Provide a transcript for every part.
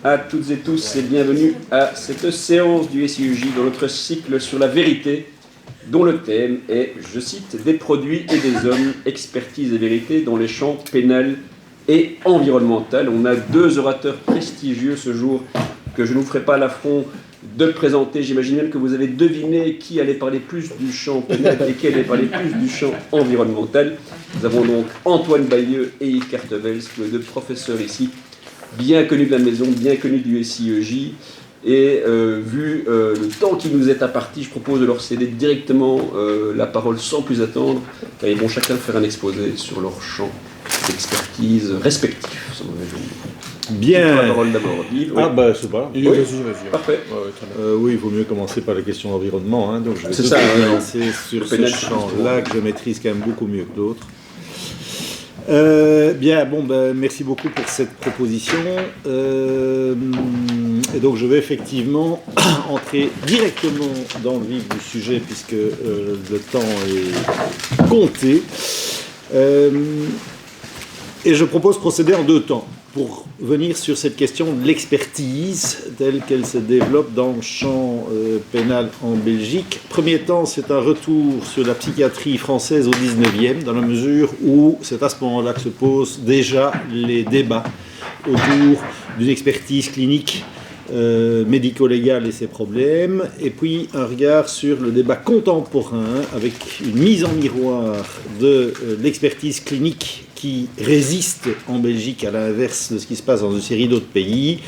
à toutes et tous et bienvenue à cette séance du SIEJ dans notre cycle sur la vérité, dont le thème est, je cite, « Des produits et des hommes, expertise et vérité dans les champs pénal et environnemental ». On a deux orateurs prestigieux ce jour que je ne vous ferai pas l'affront de présenter. J'imagine même que vous avez deviné qui allait parler plus du champ pénal et qui allait parler plus du champ environnemental. Nous avons donc Antoine Bayeux et Yves Cartevels, tous les deux professeurs ici, bien connus de la maison, bien connus du SIEJ. Et vu le temps qui nous est imparti, je propose de leur céder directement la parole sans plus attendre, car ils vont chacun faire un exposé sur leur champ d'expertise respectif. Bien. La parole d'abord. Yves, oui. Ah bah c'est pas. Oui. Vas-y. Parfait. Oui, il vaut mieux commencer par la question d'environnement. Hein, donc je vais me lancer sur ce champ-là que je maîtrise quand même beaucoup mieux que d'autres. Bien, bon, merci beaucoup pour cette proposition. Et donc, je vais effectivement entrer directement dans le vif du sujet, puisque le temps est compté. Et je propose de procéder en deux temps, pour venir sur cette question de l'expertise telle qu'elle se développe dans le champ pénal en Belgique. Premier temps, c'est un retour sur la psychiatrie française au 19e, dans la mesure où c'est à ce moment-là que se posent déjà les débats autour d'une expertise clinique médico-légale et ses problèmes, et puis un regard sur le débat contemporain avec une mise en miroir de l'expertise clinique qui résiste en Belgique à l'inverse de ce qui se passe dans une série d'autres pays,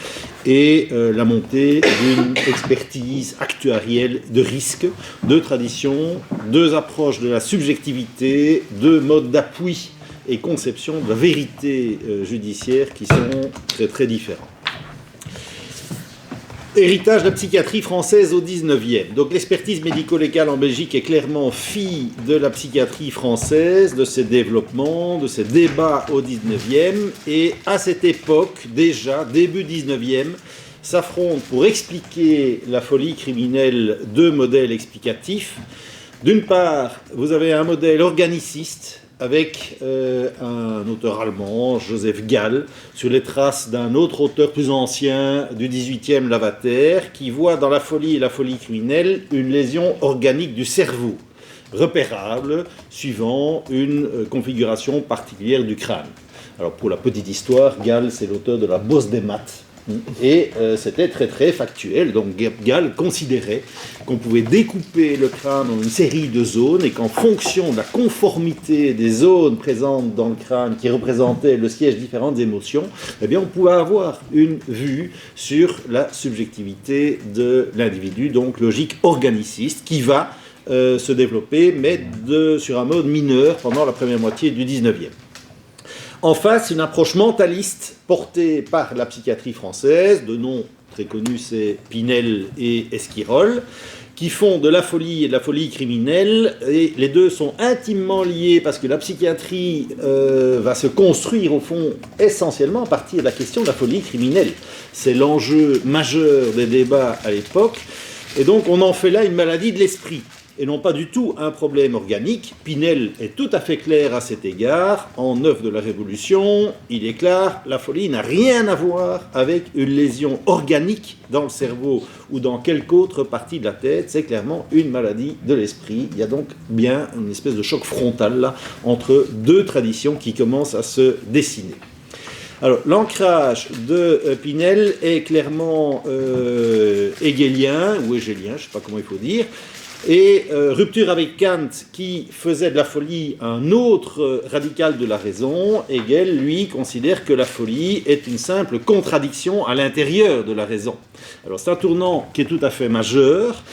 et la montée d'une expertise actuarielle de risque, deux traditions, deux approches de la subjectivité, deux modes d'appui et conception de la vérité judiciaire qui sont très très différents. Héritage de la psychiatrie française au 19e. Donc l'expertise médico-légale en Belgique est clairement fille de la psychiatrie française, de ses développements, de ses débats au 19e. Et à cette époque, déjà, début 19e, s'affrontent pour expliquer la folie criminelle deux modèles explicatifs. D'une part, vous avez un modèle organiciste, avec un auteur allemand, Joseph Gall, sur les traces d'un autre auteur plus ancien du XVIIIe, Lavater, qui voit dans la folie et la folie criminelle une lésion organique du cerveau, repérable, suivant une configuration particulière du crâne. Alors pour la petite histoire, Gall, c'est l'auteur de la Bosse des maths, et c'était très très factuel. Donc Gall considérait qu'on pouvait découper le crâne en une série de zones et qu'en fonction de la conformité des zones présentes dans le crâne qui représentaient le siège de différentes émotions, eh bien on pouvait avoir une vue sur la subjectivité de l'individu, donc logique organiciste qui va se développer, mais sur un mode mineur pendant la première moitié du 19e. En face, une approche mentaliste portée par la psychiatrie française, de noms très connus, c'est Pinel et Esquirol, qui font de la folie et de la folie criminelle, et les deux sont intimement liés parce que la psychiatrie va se construire au fond essentiellement à partir de la question de la folie criminelle. C'est l'enjeu majeur des débats à l'époque, et donc on en fait là une maladie de l'esprit, et non pas du tout un problème organique. Pinel est tout à fait clair à cet égard. En œuvre de la Révolution, il est clair, la folie n'a rien à voir avec une lésion organique dans le cerveau ou dans quelque autre partie de la tête. C'est clairement une maladie de l'esprit. Il y a donc bien une espèce de choc frontal là, entre deux traditions qui commencent à se dessiner. Alors, l'ancrage de Pinel est clairement hegelien, ou hégélien, je ne sais pas comment il faut dire, et rupture avec Kant qui faisait de la folie un autre radical de la raison. Hegel, lui, considère que la folie est une simple contradiction à l'intérieur de la raison. Alors c'est un tournant qui est tout à fait majeur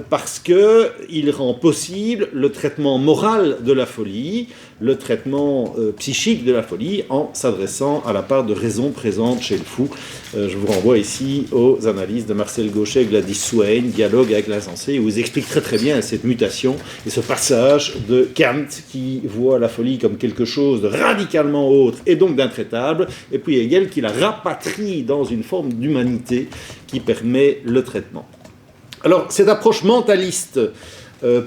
parce qu'il rend possible le traitement moral de la folie, le traitement psychique de la folie en s'adressant à la part de raison présente chez le fou. Je vous renvoie ici aux analyses de Marcel Gauchet et Gladys Swain, Dialogue avec l'insensé, où ils expliquent très très bien cette mutation et ce passage de Kant qui voit la folie comme quelque chose de radicalement autre et donc d'intraitable, et puis Hegel qui la rapatrie dans une forme d'humanité qui permet le traitement. Alors, cette approche mentaliste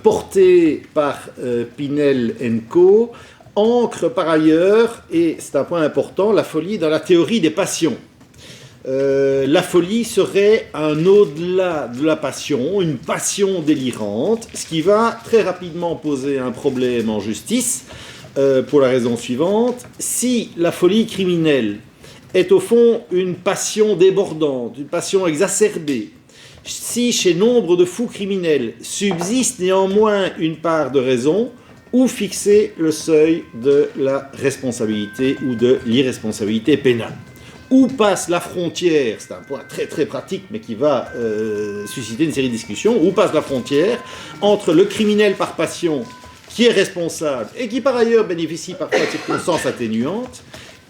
portée par Pinel & Co. ancre par ailleurs, et c'est un point important, la folie dans la théorie des passions. la folie serait un au-delà de la passion, une passion délirante, ce qui va très rapidement poser un problème en justice, pour la raison suivante. Si la folie criminelle est au fond une passion débordante, une passion exacerbée, si chez nombre de fous criminels subsiste néanmoins une part de raison, où fixer le seuil de la responsabilité ou de l'irresponsabilité pénale? Où passe la frontière? C'est un point très très pratique mais qui va susciter une série de discussions. Où passe la frontière entre le criminel par passion qui est responsable et qui par ailleurs bénéficie parfois de circonstances atténuantes,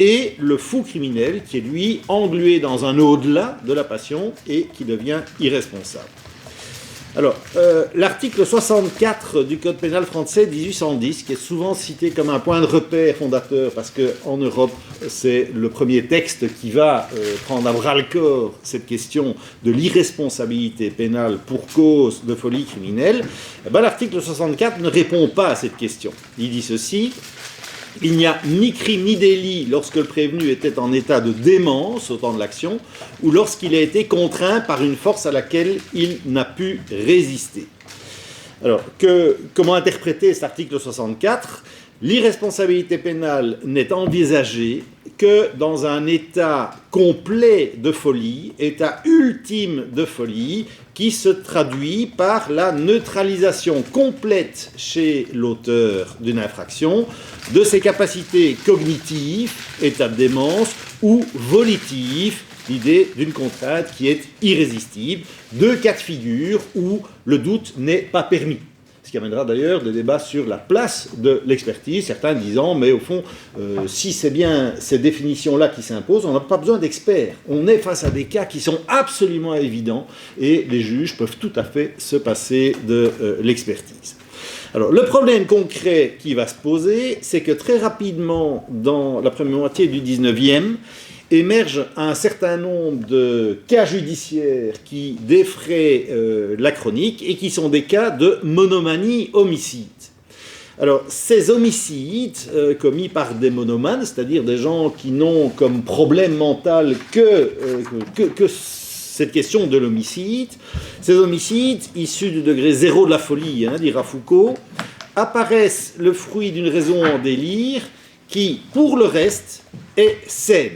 et le fou criminel qui est lui englué dans un au-delà de la passion et qui devient irresponsable. Alors, l'article 64 du Code pénal français 1810, qui est souvent cité comme un point de repère fondateur, parce qu'en Europe, c'est le premier texte qui va prendre à bras-le-corps cette question de l'irresponsabilité pénale pour cause de folie criminelle, l'article 64 ne répond pas à cette question. Il dit ceci: il n'y a ni crime ni délit lorsque le prévenu était en état de démence au temps de l'action ou lorsqu'il a été contraint par une force à laquelle il n'a pu résister. Alors, comment interpréter cet article 64 ? L'irresponsabilité pénale n'est envisagée que dans un état complet de folie, état ultime de folie, qui se traduit par la neutralisation complète chez l'auteur d'une infraction de ses capacités cognitives, état de démence, ou volitives, l'idée d'une contrainte qui est irrésistible, deux cas de figure où le doute n'est pas permis. Ce qui amènera d'ailleurs des débats sur la place de l'expertise, certains disant, mais au fond, si c'est bien ces définitions-là qui s'imposent, on n'a pas besoin d'experts. On est face à des cas qui sont absolument évidents, et les juges peuvent tout à fait se passer de l'expertise. Alors, le problème concret qui va se poser, c'est que très rapidement, dans la première moitié du 19e, émerge un certain nombre de cas judiciaires qui défraient la chronique et qui sont des cas de monomanie homicide. Alors, ces homicides commis par des monomanes, c'est-à-dire des gens qui n'ont comme problème mental que cette question de l'homicide, ces homicides, issus du degré zéro de la folie, dira Foucault, apparaissent le fruit d'une raison en délire qui, pour le reste, est saine.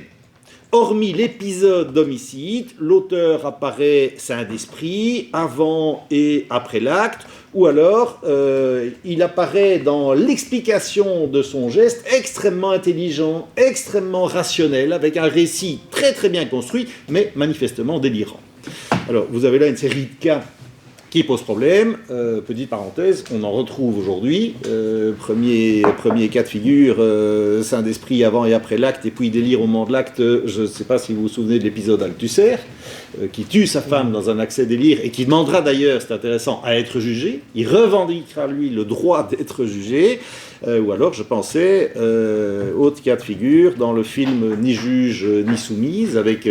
Hormis l'épisode d'homicide, l'auteur apparaît sain d'esprit avant et après l'acte, ou alors il apparaît dans l'explication de son geste extrêmement intelligent, extrêmement rationnel, avec un récit très très bien construit, mais manifestement délirant. Alors, vous avez là une série de cas qui pose problème. Petite parenthèse, on en retrouve aujourd'hui. Premier cas de figure, sain d'esprit avant et après l'acte, et puis délire au moment de l'acte. Je ne sais pas si vous vous souvenez de l'épisode Althusser, qui tue sa femme dans un accès délire, et qui demandera d'ailleurs, c'est intéressant, à être jugé. Il revendiquera, lui, le droit d'être jugé. Ou alors, je pensais, autre cas de figure, dans le film Ni juge ni soumise, avec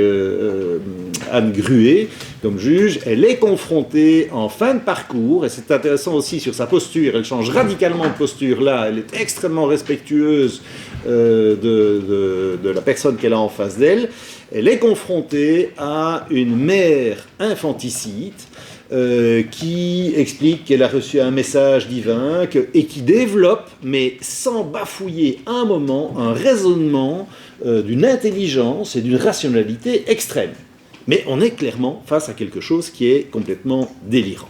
Anne Gruet comme juge. Elle est confrontée en fin de parcours, et c'est intéressant aussi sur sa posture, elle change radicalement de posture là, elle est extrêmement respectueuse de la personne qu'elle a en face d'elle. Elle est confrontée à une mère infanticide, qui explique qu'elle a reçu un message divin et qui développe, mais sans bafouiller un moment, un raisonnement d'une intelligence et d'une rationalité extrême. Mais on est clairement face à quelque chose qui est complètement délirant.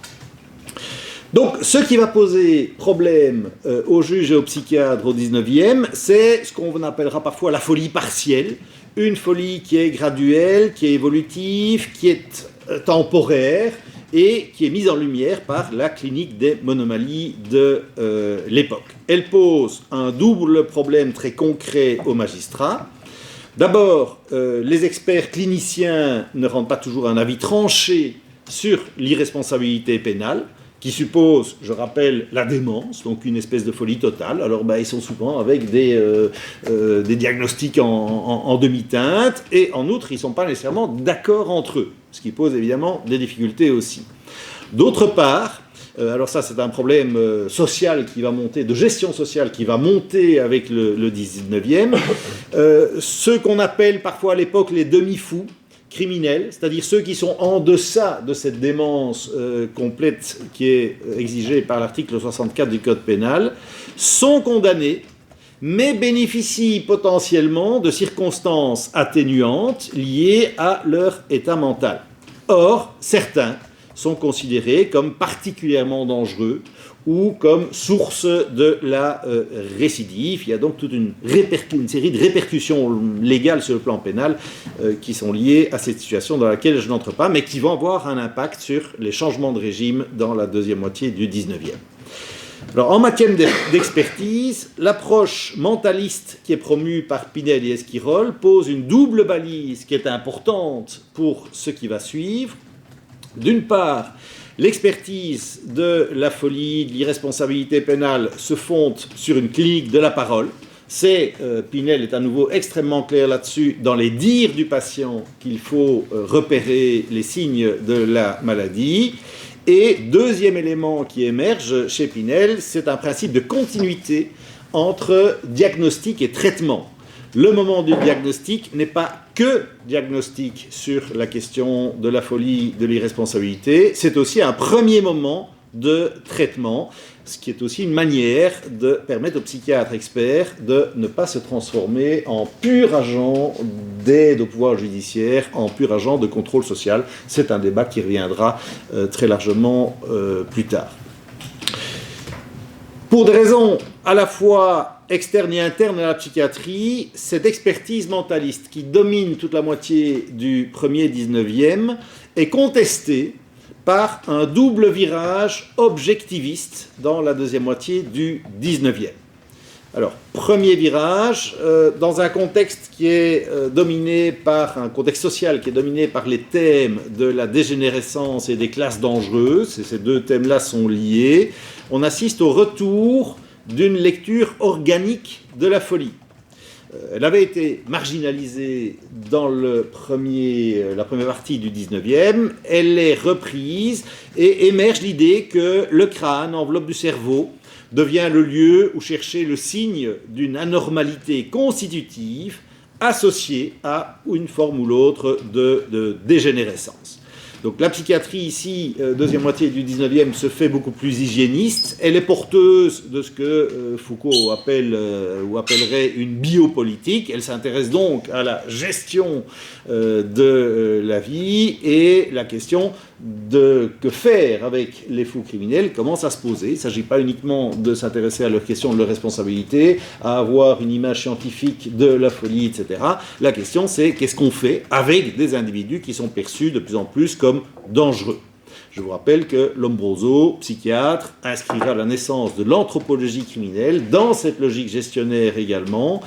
Donc, ce qui va poser problème aux juges et aux psychiatres au 19e, c'est ce qu'on appellera parfois la folie partielle, une folie qui est graduelle, qui est évolutive, qui est temporaire, et qui est mise en lumière par la clinique des monomanies de l'époque. Elle pose un double problème très concret aux magistrats. D'abord, les experts cliniciens ne rendent pas toujours un avis tranché sur l'irresponsabilité pénale, qui suppose, je rappelle, la démence, donc une espèce de folie totale. Alors, ils sont souvent avec des diagnostics en demi-teinte, et en outre, ils ne sont pas nécessairement d'accord entre eux, ce qui pose évidemment des difficultés aussi. D'autre part, alors ça c'est un problème social qui va monter, de gestion sociale qui va monter avec le 19e, ceux qu'on appelle parfois à l'époque les demi-fous, criminels, c'est-à-dire ceux qui sont en deçà de cette démence complète qui est exigée par l'article 64 du Code pénal, sont condamnés, mais bénéficient potentiellement de circonstances atténuantes liées à leur état mental. Or, certains sont considérés comme particulièrement dangereux ou comme source de la récidive. Il y a donc toute une série de répercussions légales sur le plan pénal qui sont liées à cette situation dans laquelle je n'entre pas, mais qui vont avoir un impact sur les changements de régime dans la deuxième moitié du 19e. Alors, en matière d'expertise, l'approche mentaliste qui est promue par Pinel et Esquirol pose une double balise qui est importante pour ce qui va suivre. D'une part, l'expertise de la folie, de l'irresponsabilité pénale se fonde sur une clinique de la parole. Pinel est à nouveau extrêmement clair là-dessus, dans les dires du patient qu'il faut repérer les signes de la maladie. Et deuxième élément qui émerge chez Pinel, c'est un principe de continuité entre diagnostic et traitement. Le moment du diagnostic n'est pas que diagnostic sur la question de la folie, de l'irresponsabilité, c'est aussi un premier moment de traitement, ce qui est aussi une manière de permettre aux psychiatres experts de ne pas se transformer en pur agent d'aide au pouvoir judiciaire, en pur agent de contrôle social. C'est un débat qui reviendra très largement plus tard. Pour des raisons à la fois externes et internes à la psychiatrie, cette expertise mentaliste qui domine toute la moitié du premier 19e est contestée par un double virage objectiviste dans la deuxième moitié du 19e. Alors, premier virage, dans un contexte qui est dominé par un contexte social qui est dominé par les thèmes de la dégénérescence et des classes dangereuses, et ces deux thèmes-là sont liés, on assiste au retour d'une lecture organique de la folie. Elle avait été marginalisée dans la première partie du 19e, elle est reprise et émerge l'idée que le crâne, enveloppe du cerveau, devient le lieu où chercher le signe d'une anormalité constitutive associée à une forme ou l'autre de dégénérescence. Donc la psychiatrie ici, deuxième moitié du 19e, se fait beaucoup plus hygiéniste. Elle est porteuse de ce que Foucault appelle ou appellerait une biopolitique. Elle s'intéresse donc à la gestion de la vie et la question de que faire avec les fous criminels commence à se poser. Il ne s'agit pas uniquement de s'intéresser à leur question de leur responsabilité, à avoir une image scientifique de la folie, etc. La question c'est qu'est-ce qu'on fait avec des individus qui sont perçus de plus en plus comme dangereux. Je vous rappelle que Lombroso, psychiatre, inscrira la naissance de l'anthropologie criminelle dans cette logique gestionnaire également,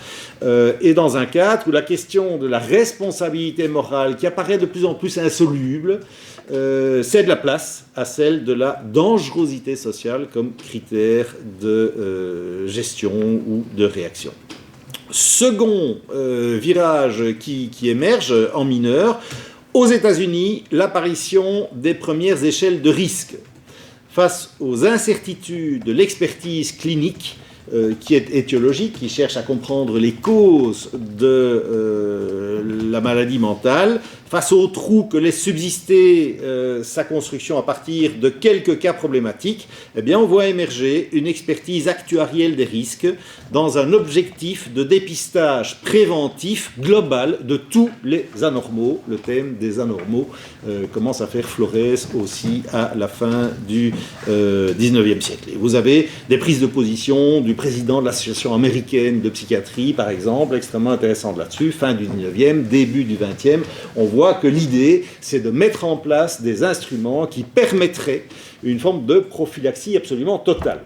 et dans un cadre où la question de la responsabilité morale, qui apparaît de plus en plus insoluble, cède la place à celle de la dangerosité sociale comme critère de gestion ou de réaction. Second virage qui émerge en mineur, aux États-Unis, l'apparition des premières échelles de risque. Face aux incertitudes de l'expertise clinique, qui est étiologique, qui cherche à comprendre les causes de la maladie mentale, face au trou que laisse subsister sa construction à partir de quelques cas problématiques, eh bien on voit émerger une expertise actuarielle des risques dans un objectif de dépistage préventif global de tous les anormaux. Le thème des anormaux commence à faire florès aussi à la fin du 19e siècle. Et vous avez des prises de position du président de l'Association américaine de psychiatrie, par exemple, extrêmement intéressante là-dessus, fin du 19e, début du 20e. On voit que l'idée, c'est de mettre en place des instruments qui permettraient une forme de prophylaxie absolument totale.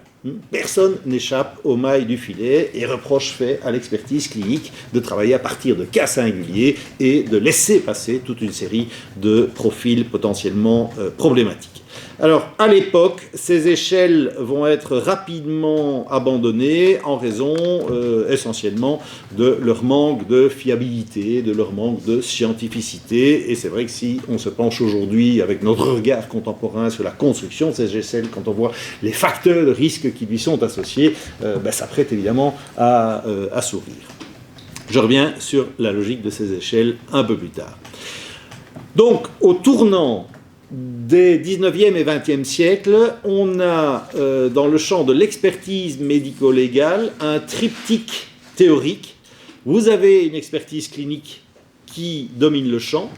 Personne n'échappe aux mailles du filet et reproche fait à l'expertise clinique de travailler à partir de cas singuliers et de laisser passer toute une série de profils potentiellement problématiques. Alors, à l'époque, ces échelles vont être rapidement abandonnées en raison essentiellement de leur manque de fiabilité, de leur manque de scientificité. Et c'est vrai que si on se penche aujourd'hui avec notre regard contemporain sur la construction de ces échelles, quand on voit les facteurs de risque qui lui sont associés, ça prête évidemment à sourire. Je reviens sur la logique de ces échelles un peu plus tard. Donc, au tournant des 19e et 20e siècles, on a, dans le champ de l'expertise médico-légale, un triptyque théorique. Vous avez une expertise clinique qui domine le champ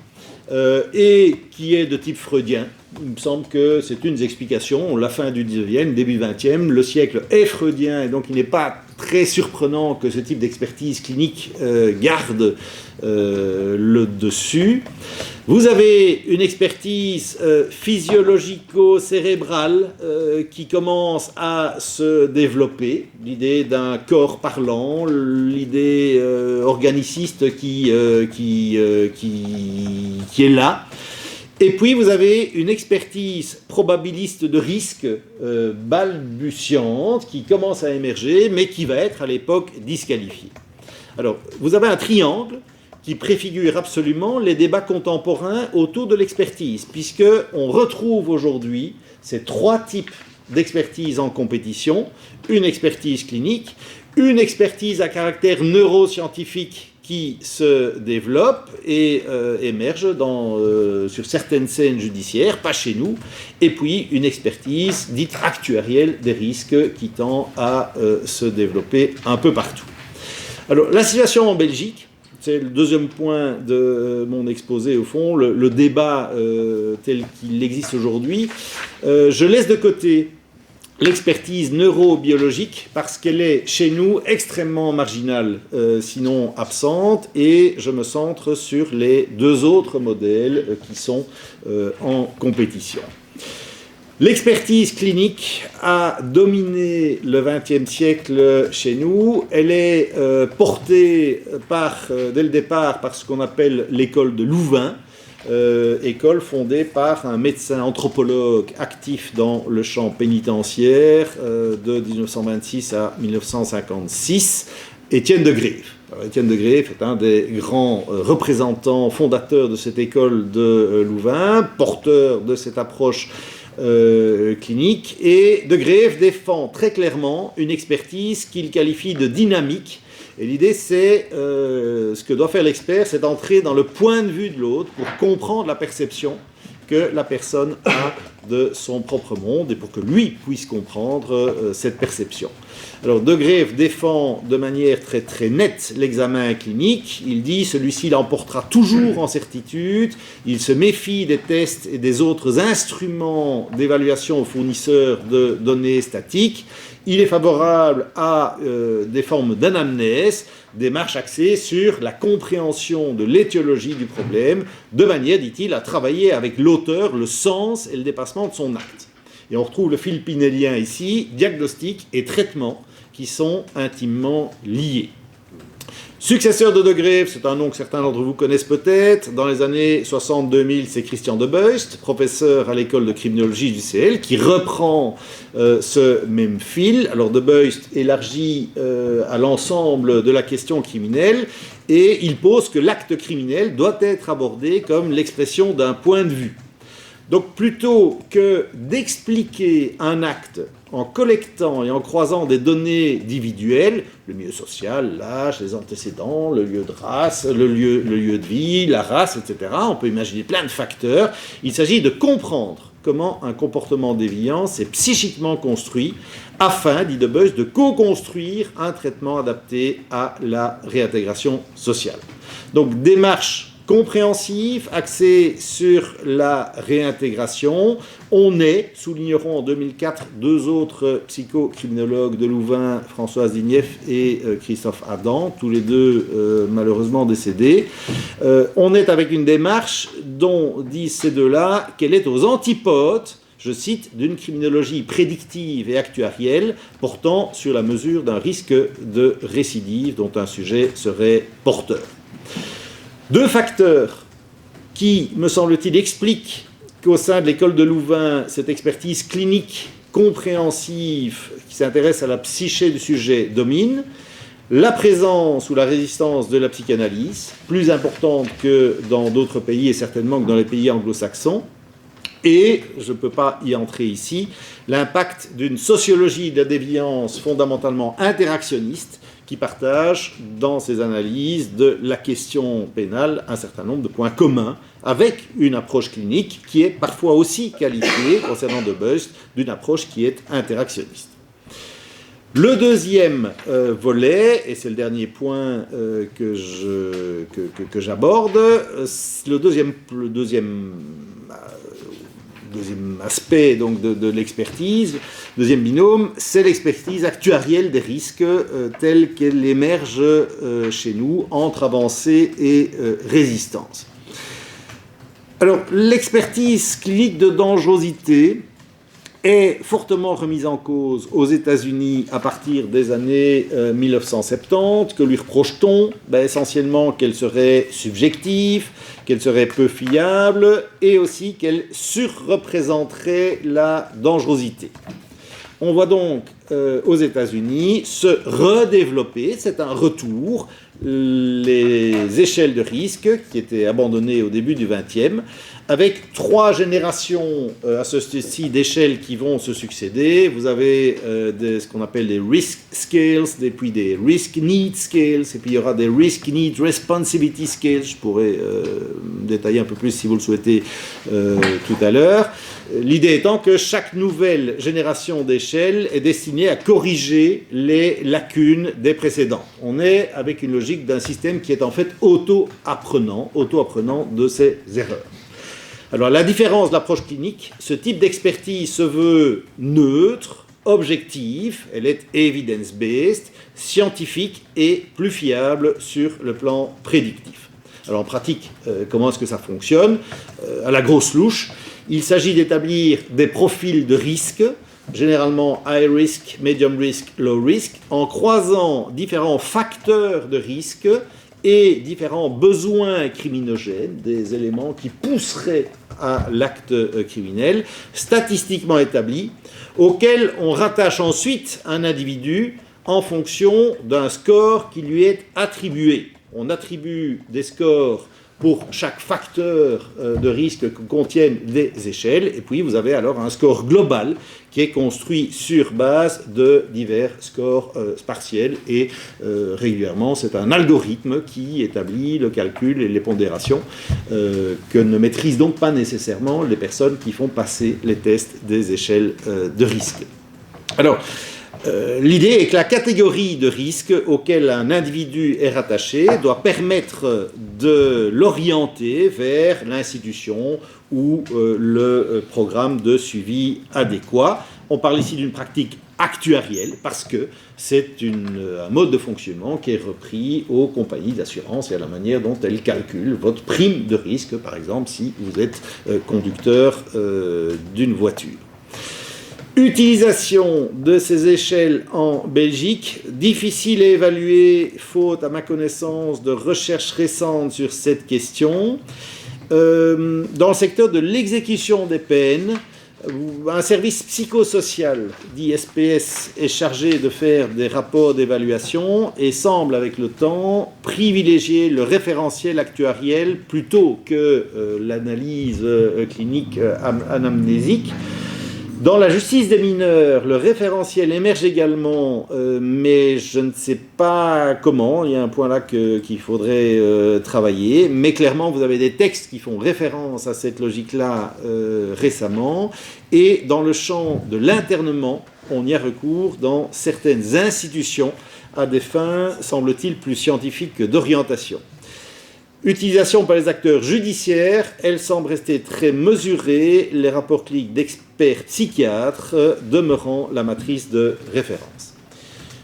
et qui est de type freudien. Il me semble que c'est une des explications. La fin du 19e, début 20e, le siècle est freudien et donc il n'est pas très surprenant que ce type d'expertise clinique garde le dessus. Vous avez une expertise physiologico-cérébrale qui commence à se développer, l'idée d'un corps parlant, l'idée organiciste qui est là. Et puis vous avez une expertise probabiliste de risque balbutiante qui commence à émerger, mais qui va être à l'époque disqualifiée. Alors, vous avez un triangle qui préfigure absolument les débats contemporains autour de l'expertise, puisqu'on retrouve aujourd'hui ces trois types d'expertise en compétition, une expertise clinique, une expertise à caractère neuroscientifique qui se développe et émerge sur certaines scènes judiciaires, pas chez nous, et puis une expertise dite actuarielle des risques qui tend à se développer un peu partout. Alors, la situation en Belgique, c'est le deuxième point de mon exposé au fond, le débat tel qu'il existe aujourd'hui. Je laisse de côté l'expertise neurobiologique parce qu'elle est chez nous extrêmement marginale, sinon absente, et je me centre sur les deux autres modèles qui sont en compétition. L'expertise clinique a dominé le XXe siècle chez nous. Elle est portée dès le départ par ce qu'on appelle l'école de Louvain, école fondée par un médecin anthropologue actif dans le champ pénitentiaire de 1926 à 1956, Étienne de Greef. Alors, Étienne de Greef est un des grands représentants fondateurs de cette école de Louvain, porteur de cette approche clinique, et de Greef défend très clairement une expertise qu'il qualifie de dynamique. Et l'idée, c'est ce que doit faire l'expert, c'est d'entrer dans le point de vue de l'autre pour comprendre la perception que la personne a de son propre monde et pour que lui puisse comprendre cette perception. Alors, De Greef défend de manière très très nette l'examen clinique. Il dit celui-ci l'emportera toujours en certitude. Il se méfie des tests et des autres instruments d'évaluation aux fournisseurs de données statiques. Il est favorable à des formes d'anamnèse, démarche axée sur la compréhension de l'étiologie du problème, de manière, dit-il, à travailler avec l'auteur, le sens et le dépassement de son acte. Et on retrouve le fil pinélien ici, diagnostic et traitement, qui sont intimement liés. Successeur de Greef, c'est un nom que certains d'entre vous connaissent peut-être. Dans les années 60-2000, c'est Christian de Beust, professeur à l'école de criminologie du CL, qui reprend ce même fil. Alors de Beust élargit à l'ensemble de la question criminelle et il pose que l'acte criminel doit être abordé comme l'expression d'un point de vue. Donc plutôt que d'expliquer un acte en collectant et en croisant des données individuelles, le milieu social, l'âge, les antécédents, le lieu de race, le lieu de vie, la race, etc. On peut imaginer plein de facteurs. Il s'agit de comprendre comment un comportement déviant s'est psychiquement construit afin, dit de Beust, de co-construire un traitement adapté à la réintégration sociale. Donc démarche compréhensif, axé sur la réintégration. On est, souligneront en 2004 deux autres psychocriminologues de Louvain, Françoise Digneff et Christophe Adam, tous les deux malheureusement décédés. On est avec une démarche dont disent ces deux-là qu'elle est aux antipodes, je cite, d'une criminologie prédictive et actuarielle portant sur la mesure d'un risque de récidive dont un sujet serait porteur. Deux facteurs qui, me semble-t-il, expliquent qu'au sein de l'école de Louvain, cette expertise clinique compréhensive qui s'intéresse à la psyché du sujet domine, la présence ou la résistance de la psychanalyse, plus importante que dans d'autres pays et certainement que dans les pays anglo-saxons, et, je ne peux pas y entrer ici, l'impact d'une sociologie de la déviance fondamentalement interactionniste qui partage dans ses analyses de la question pénale un certain nombre de points communs, avec une approche clinique qui est parfois aussi qualifiée, concernant De Beust, d'une approche qui est interactionniste. Le deuxième volet, et c'est le dernier point que j'aborde, le deuxième aspect donc, de l'expertise, deuxième binôme, c'est l'expertise actuarielle des risques telle qu'elle émerge chez nous entre avancée et résistance. Alors, l'expertise clinique de dangerosité est fortement remise en cause aux États-Unis à partir des années 1970. Que lui reproche-t-on ? Essentiellement qu'elle serait subjective, qu'elle serait peu fiable et aussi qu'elle surreprésenterait la dangerosité. On voit donc aux États-Unis se redévelopper, c'est un retour, les échelles de risque qui étaient abandonnées au début du XXe, avec 3 générations à ce stade-ci d'échelles qui vont se succéder. Vous avez ce qu'on appelle des risk scales, puis des risk need scales, et puis il y aura des risk need responsibility scales. Je pourrais détailler un peu plus si vous le souhaitez tout à l'heure. L'idée étant que chaque nouvelle génération d'échelles est destinée à corriger les lacunes des précédentes. On est avec une logique d'un système qui est en fait auto-apprenant de ses erreurs. Alors la différence de l'approche clinique, ce type d'expertise se veut neutre, objective, elle est evidence-based, scientifique et plus fiable sur le plan prédictif. Alors en pratique, comment est-ce que ça fonctionne ? À la grosse louche, il s'agit d'établir des profils de risque, généralement high risk, medium risk, low risk, en croisant différents facteurs de risque et différents besoins criminogènes, des éléments qui pousseraient à l'acte criminel, statistiquement établis, auxquels on rattache ensuite un individu en fonction d'un score qui lui est attribué. On attribue des scores pour chaque facteur de risque que contiennent des échelles, et puis vous avez alors un score global qui est construit sur base de divers scores partiels, et régulièrement c'est un algorithme qui établit le calcul et les pondérations que ne maîtrisent donc pas nécessairement les personnes qui font passer les tests des échelles de risque. Alors, l'idée est que la catégorie de risque auquel un individu est rattaché doit permettre de l'orienter vers l'institution ou le programme de suivi adéquat. On parle ici d'une pratique actuarielle parce que c'est un mode de fonctionnement qui est repris aux compagnies d'assurance et à la manière dont elles calculent votre prime de risque, par exemple, si vous êtes conducteur d'une voiture. Utilisation de ces échelles en Belgique, difficile à évaluer, faute à ma connaissance de recherches récentes sur cette question. Dans le secteur de l'exécution des peines, un service psychosocial, dit SPS, est chargé de faire des rapports d'évaluation et semble, avec le temps, privilégier le référentiel actuariel plutôt que l'analyse clinique anamnésique. Dans la justice des mineurs, le référentiel émerge également, mais je ne sais pas comment. Il y a un point là qu'il faudrait travailler. Mais clairement, vous avez des textes qui font référence à cette logique-là récemment. Et dans le champ de l'internement, on y a recours dans certaines institutions à des fins, semble-t-il, plus scientifiques que d'orientation. Utilisation par les acteurs judiciaires, elle semble rester très mesurée, les rapports cliniques d'experts psychiatres demeurant la matrice de référence.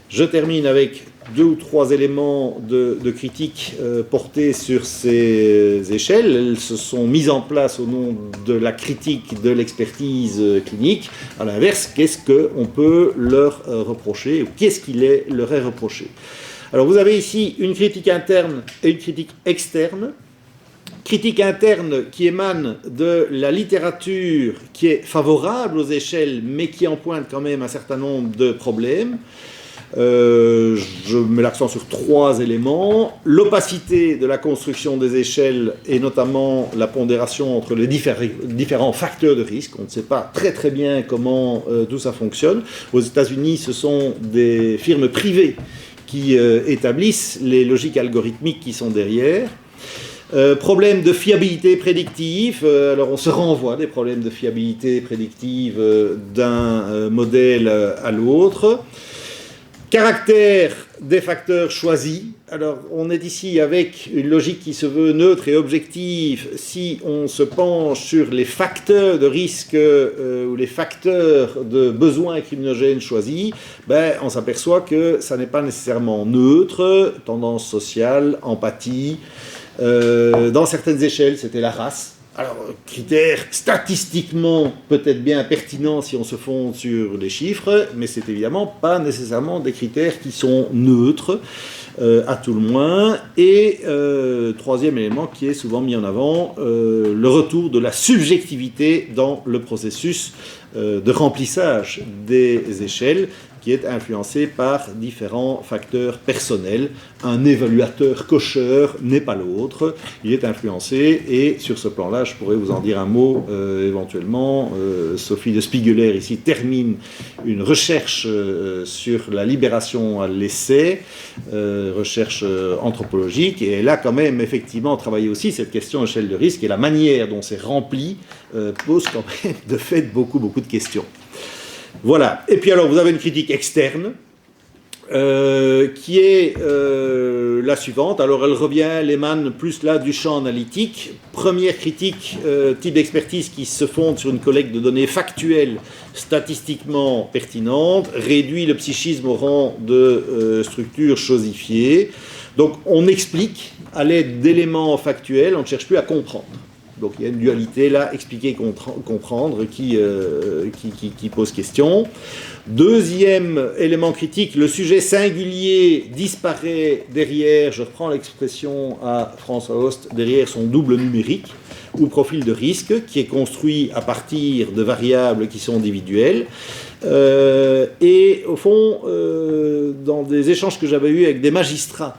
Je termine avec 2 ou 3 éléments de critique portés sur ces échelles. Elles se sont mises en place au nom de la critique de l'expertise clinique. À l'inverse, qu'est-ce qu'on peut leur reprocher, ou qu'est-ce qui leur est reproché ? Alors vous avez ici une critique interne et une critique externe. Critique interne qui émane de la littérature qui est favorable aux échelles, mais qui en pointe quand même un certain nombre de problèmes. Je mets l'accent sur 3 éléments. L'opacité de la construction des échelles et notamment la pondération entre les différents facteurs de risque. On ne sait pas très bien comment tout ça fonctionne. Aux États-Unis, ce sont des firmes privées qui établissent les logiques algorithmiques qui sont derrière. Problème de fiabilité prédictive, alors on se renvoie des problèmes de fiabilité prédictive d'un modèle à l'autre. Caractère des facteurs choisis, alors on est ici avec une logique qui se veut neutre et objective. Si on se penche sur les facteurs de risque ou les facteurs de besoins criminogènes choisis, on s'aperçoit que ça n'est pas nécessairement neutre, tendance sociale, empathie. Dans certaines échelles, c'était la race. Alors, critère statistiquement peut-être bien pertinent si on se fonde sur les chiffres, mais c'est évidemment pas nécessairement des critères qui sont neutres, à tout le moins. Et troisième élément qui est souvent mis en avant, le retour de la subjectivité dans le processus de remplissage des échelles, qui est influencé par différents facteurs personnels. Un évaluateur cocheur n'est pas l'autre, il est influencé, et sur ce plan-là, je pourrais vous en dire un mot éventuellement. Sophie de Spiegeler ici termine une recherche sur la libération à l'essai, recherche anthropologique, et elle a quand même effectivement travaillé aussi cette question d'échelle de risque, et la manière dont c'est rempli pose quand même de fait beaucoup de questions. Voilà. Et puis alors, vous avez une critique externe qui est la suivante. Alors, elle émane plus là du champ analytique. Première critique, type d'expertise qui se fonde sur une collecte de données factuelles, statistiquement pertinentes, réduit le psychisme au rang de structure chosifiée. Donc, on explique à l'aide d'éléments factuels, on ne cherche plus à comprendre. Donc il y a une dualité là, expliquer, comprendre, qui pose question. Deuxième élément critique, le sujet singulier disparaît derrière, je reprends l'expression à François Host, derrière son double numérique ou profil de risque qui est construit à partir de variables qui sont individuelles. Et au fond, dans des échanges que j'avais eus avec des magistrats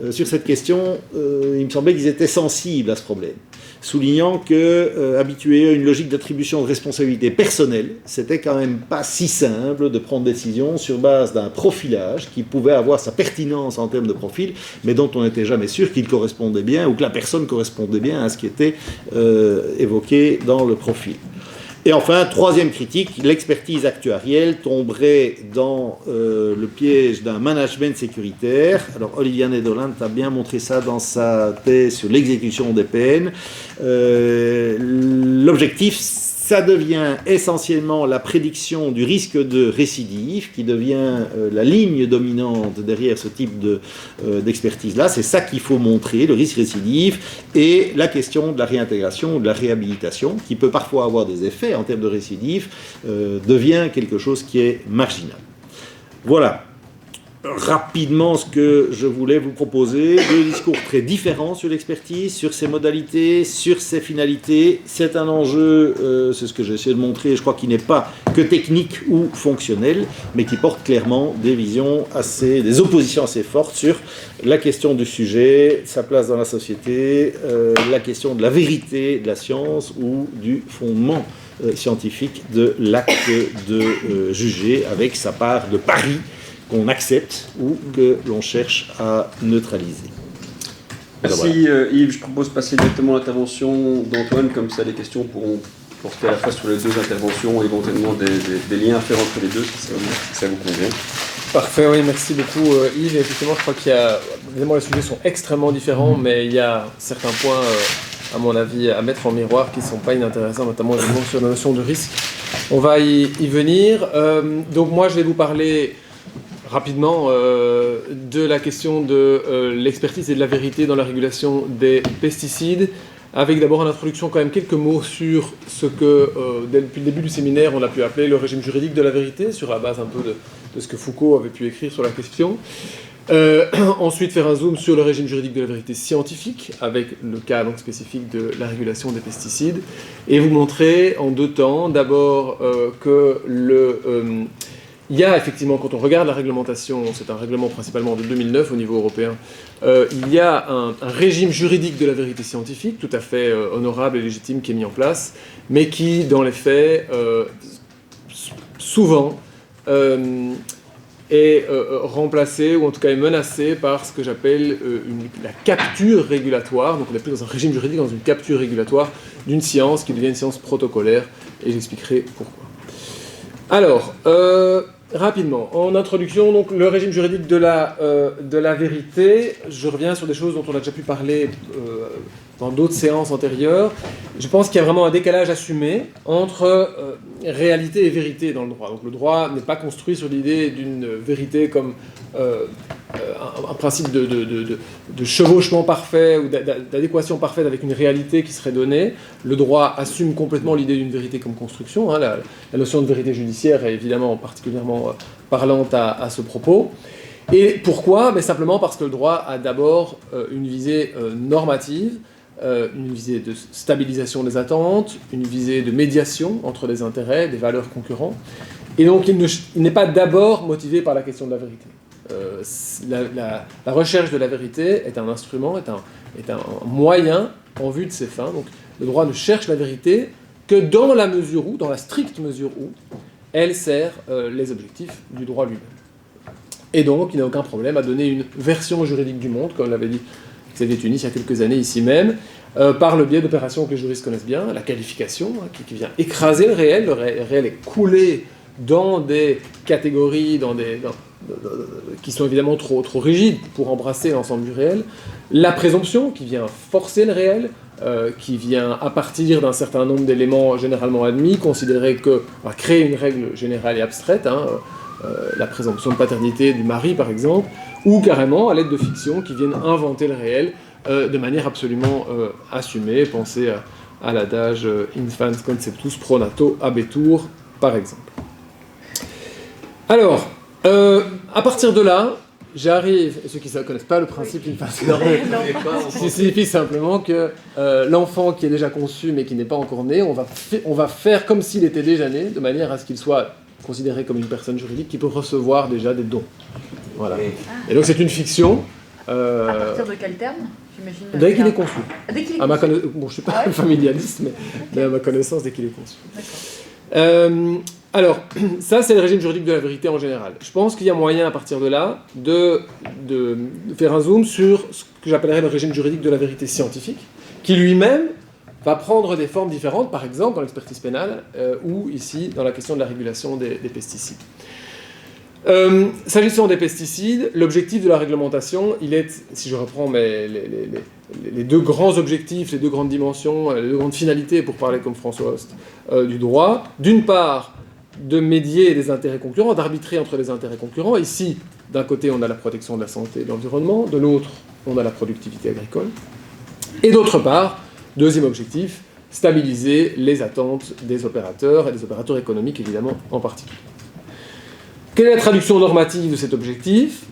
sur cette question, il me semblait qu'ils étaient sensibles à ce problème, soulignant que, habitués à une logique d'attribution de responsabilité personnelle, c'était quand même pas si simple de prendre des décisions sur base d'un profilage qui pouvait avoir sa pertinence en termes de profil, mais dont on n'était jamais sûr qu'il correspondait bien ou que la personne correspondait bien à ce qui était évoqué dans le profil. Et enfin, troisième critique, l'expertise actuarielle tomberait dans le piège d'un management sécuritaire. Alors, Olivier Nédolant a bien montré ça dans sa thèse sur l'exécution des peines. L'objectif, ça devient essentiellement la prédiction du risque de récidive, qui devient la ligne dominante derrière ce type d'expertise-là. C'est ça qu'il faut montrer, le risque récidive, et la question de la réintégration ou de la réhabilitation, qui peut parfois avoir des effets en termes de récidive, devient quelque chose qui est marginal. Voilà. Rapidement, ce que je voulais vous proposer, deux discours très différents sur l'expertise, sur ses modalités, sur ses finalités. C'est un enjeu, c'est ce que j'ai essayé de montrer, je crois qu'il n'est pas que technique ou fonctionnel, mais qui porte clairement des visions des oppositions assez fortes sur la question du sujet, sa place dans la société, la question de la vérité de la science ou du fondement scientifique de l'acte de juger, avec sa part de pari qu'on accepte ou que l'on cherche à neutraliser. Merci Yves, je propose de passer directement à l'intervention d'Antoine, comme ça les questions pourront porter à la fois sur les deux interventions, éventuellement des liens à faire entre les deux, si ça vous convient. Parfait, oui, merci beaucoup Yves. Et effectivement, je crois qu'il y a, évidemment les sujets sont extrêmement différents, mais il y a certains points, à mon avis, à mettre en miroir qui ne sont pas inintéressants, notamment sur la notion de risque. On va y venir. Donc moi, je vais vous parler rapidement de la question de l'expertise et de la vérité dans la régulation des pesticides, avec d'abord en introduction quand même quelques mots sur ce que, depuis le début du séminaire, on a pu appeler le régime juridique de la vérité, sur la base un peu de ce que Foucault avait pu écrire sur la question. Ensuite, faire un zoom sur le régime juridique de la vérité scientifique, avec le cas donc spécifique de la régulation des pesticides, et vous montrer en deux temps, d'abord que il y a effectivement, quand on regarde la réglementation, c'est un règlement principalement de 2009 au niveau européen, il y a un régime juridique de la vérité scientifique tout à fait honorable et légitime qui est mis en place, mais qui, dans les faits, souvent est remplacé, ou en tout cas est menacé par ce que j'appelle la capture régulatoire. Donc on n'est plus dans un régime juridique, dans une capture régulatoire d'une science qui devient une science protocolaire, et j'expliquerai pourquoi. Alors, rapidement, en introduction, donc, le régime juridique de la vérité, je reviens sur des choses dont on a déjà pu parler dans d'autres séances antérieures. Je pense qu'il y a vraiment un décalage assumé entre réalité et vérité dans le droit. Donc le droit n'est pas construit sur l'idée d'une vérité comme un principe de chevauchement parfait ou d'adéquation parfaite avec une réalité qui serait donnée. Le droit assume complètement l'idée d'une vérité comme construction. Hein. La notion de vérité judiciaire est évidemment particulièrement parlante à ce propos. Et pourquoi ? Mais simplement parce que le droit a d'abord une visée normative, une visée de stabilisation des attentes, une visée de médiation entre les intérêts, des valeurs concurrents. Et donc il n'est pas d'abord motivé par la question de la vérité. La recherche de la vérité est un instrument, est un moyen en vue de ses fins. Donc le droit ne cherche la vérité que dans la mesure où, dans la stricte mesure où, elle sert les objectifs du droit lui-même. Et donc il n'y a aucun problème à donner une version juridique du monde, comme l'avait dit Xavier Tunis il y a quelques années ici même, par le biais d'opérations que les juristes connaissent bien, la qualification, qui vient écraser le réel. Le réel est coulé dans des catégories, qui sont évidemment trop rigides pour embrasser l'ensemble du réel. La présomption, qui vient forcer le réel, qui vient à partir d'un certain nombre d'éléments généralement admis, considérer que, créer une règle générale et abstraite, la présomption de paternité du mari par exemple, ou carrément à l'aide de fictions qui viennent inventer le réel de manière absolument assumée. Pensez à l'adage infans conceptus pro nato habetur par exemple. Alors, à partir de là, j'arrive, ceux qui ne connaissent pas le principe infantile, ça signifie simplement que l'enfant qui est déjà conçu mais qui n'est pas encore né, on va faire comme s'il était déjà né, de manière à ce qu'il soit considéré comme une personne juridique qui peut recevoir déjà des dons. Voilà. Et donc c'est une fiction. À partir de quel terme, j'imagine? Dès qu'il est conçu. Dès qu'il est Bon, conçu. je ne suis pas familialiste, mais à ma connaissance, dès qu'il est conçu. Alors, ça c'est le régime juridique de la vérité en général. Je pense qu'il y a moyen à partir de là de faire un zoom sur ce que j'appellerais le régime juridique de la vérité scientifique, qui lui-même va prendre des formes différentes, par exemple dans l'expertise pénale, ou ici dans la question de la régulation des pesticides. S'agissant des pesticides, l'objectif de la réglementation, il est, si je reprends les deux grands objectifs, les deux grandes dimensions, les deux grandes finalités, pour parler comme François Host, du droit, d'une part, de médier des intérêts concurrents, d'arbitrer entre les intérêts concurrents. Ici, d'un côté, on a la protection de la santé et de l'environnement, de l'autre, on a la productivité agricole. Et d'autre part, deuxième objectif, stabiliser les attentes des opérateurs, et des opérateurs économiques évidemment en particulier. Quelle est la traduction normative de cet objectif ?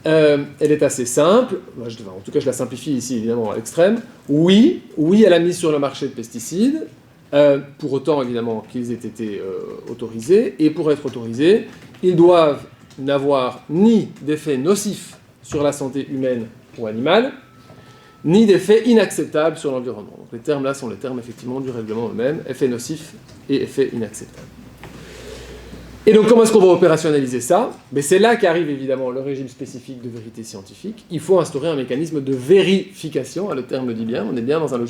Elle est assez simple, en tout cas je la simplifie ici évidemment à l'extrême. Oui à la mise sur le marché de pesticides, pour autant évidemment qu'ils aient été autorisés, et pour être autorisés, ils doivent n'avoir ni d'effet nocif sur la santé humaine ou animale, ni d'effet inacceptable sur l'environnement. Donc les termes là sont les termes effectivement du règlement eux-mêmes, effet nocif et effet inacceptable. Et donc comment est-ce qu'on va opérationnaliser ça ? Mais c'est là qu'arrive évidemment le régime spécifique de vérité scientifique. Il faut instaurer un mécanisme de vérification, le terme le dit bien, on est bien dans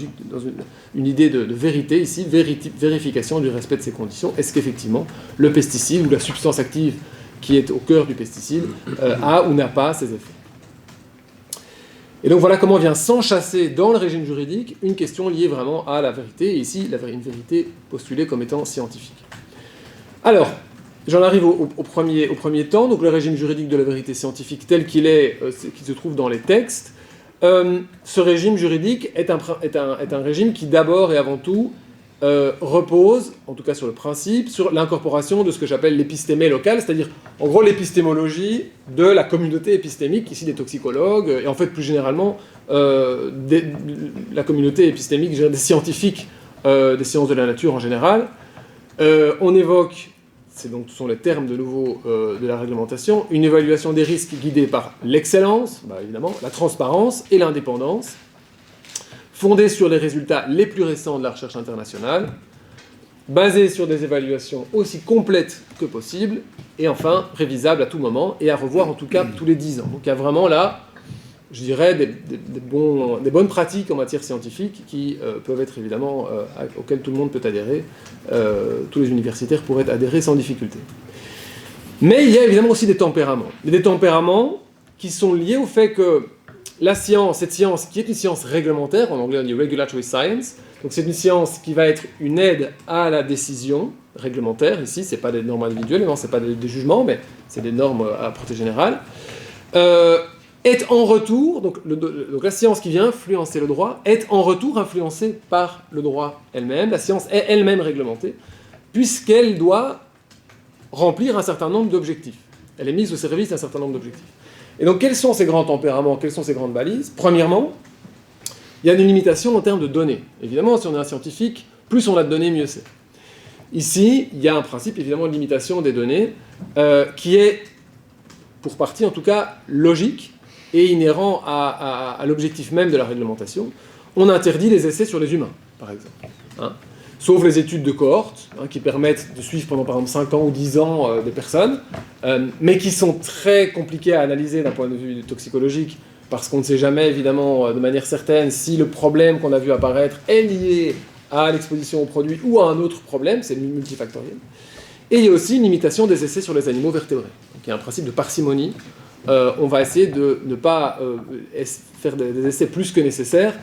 une idée de vérité ici, vérification du respect de ces conditions. Est-ce qu'effectivement le pesticide ou la substance active qui est au cœur du pesticide a ou n'a pas ces effets ? Et donc voilà comment vient s'enchasser dans le régime juridique une question liée vraiment à la vérité, et ici une vérité postulée comme étant scientifique. Alors, j'en arrive au premier temps, donc le régime juridique de la vérité scientifique tel qu'il est, qui se trouve dans les textes. Ce régime juridique est un régime qui d'abord et avant tout repose, en tout cas sur le principe, sur l'incorporation de ce que j'appelle l'épistémé locale, c'est-à-dire en gros l'épistémologie de la communauté épistémique, ici des toxicologues, et en fait plus généralement la communauté épistémique des scientifiques des sciences de la nature en général. On évoque, ce sont les termes de nouveau de la réglementation, une évaluation des risques guidée par l'excellence, évidemment, la transparence et l'indépendance, fondée sur les résultats les plus récents de la recherche internationale, basée sur des évaluations aussi complètes que possible, et enfin révisable à tout moment, et à revoir en tout cas tous les 10 ans. Donc il y a vraiment là, je dirais, des bonnes pratiques en matière scientifique qui peuvent être évidemment, auxquelles tout le monde peut adhérer, tous les universitaires pourraient adhérer sans difficulté. Mais il y a évidemment aussi des tempéraments. Mais des tempéraments qui sont liés au fait que la science, cette science qui est une science réglementaire, en anglais on dit regulatory science, donc c'est une science qui va être une aide à la décision réglementaire, ici c'est pas des normes individuelles, non, c'est pas des jugements, mais c'est des normes à portée générale, est en retour, donc la science qui vient influencer le droit, est en retour influencée par le droit elle-même, la science est elle-même réglementée, puisqu'elle doit remplir un certain nombre d'objectifs. Elle est mise au service d'un certain nombre d'objectifs. Et donc, quels sont ces grands tempéraments, quelles sont ces grandes balises ? Premièrement, il y a une limitation en termes de données. Évidemment, si on est un scientifique, plus on a de données, mieux c'est. Ici, il y a un principe, évidemment, de limitation des données, qui est, pour partie en tout cas, logique et inhérent à l'objectif même de la réglementation. On interdit les essais sur les humains, par exemple. Sauf les études de cohorte, qui permettent de suivre pendant par exemple 5 ans ou 10 ans des personnes, mais qui sont très compliquées à analyser d'un point de vue toxicologique, parce qu'on ne sait jamais évidemment de manière certaine si le problème qu'on a vu apparaître est lié à l'exposition au produit ou à un autre problème, c'est multifactoriel. Et il y a aussi une limitation des essais sur les animaux vertébrés. Donc il y a un principe de parcimonie. On va essayer de ne pas faire des essais plus que nécessaire,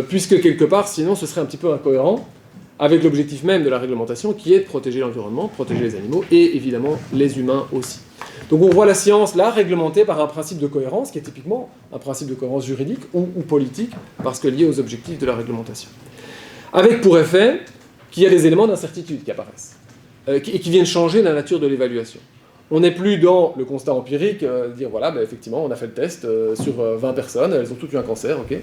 puisque quelque part, sinon ce serait un petit peu incohérent avec l'objectif même de la réglementation, qui est de protéger l'environnement, protéger les animaux, et évidemment les humains aussi. Donc on voit la science là réglementée par un principe de cohérence, qui est typiquement un principe de cohérence juridique ou politique, parce que lié aux objectifs de la réglementation. Avec pour effet qu'il y a des éléments d'incertitude qui apparaissent, et qui viennent changer la nature de l'évaluation. On n'est plus dans le constat empirique, dire voilà, effectivement, on a fait le test sur 20 personnes, elles ont toutes eu un cancer, ok.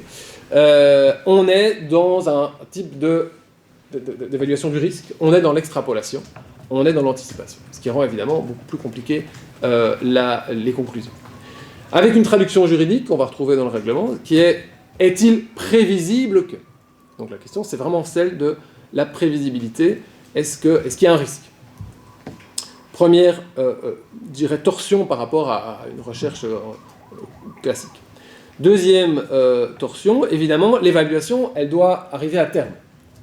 On est dans un type d'évaluation du risque, on est dans l'extrapolation, on est dans l'anticipation, ce qui rend évidemment beaucoup plus compliqué les conclusions. Avec une traduction juridique qu'on va retrouver dans le règlement, qui est « est-il prévisible que ?» Donc la question, c'est vraiment celle de la prévisibilité. Est-ce qu'il y a un risque ? Première, je dirais, torsion par rapport à une recherche classique. Deuxième torsion, évidemment, l'évaluation, elle doit arriver à terme.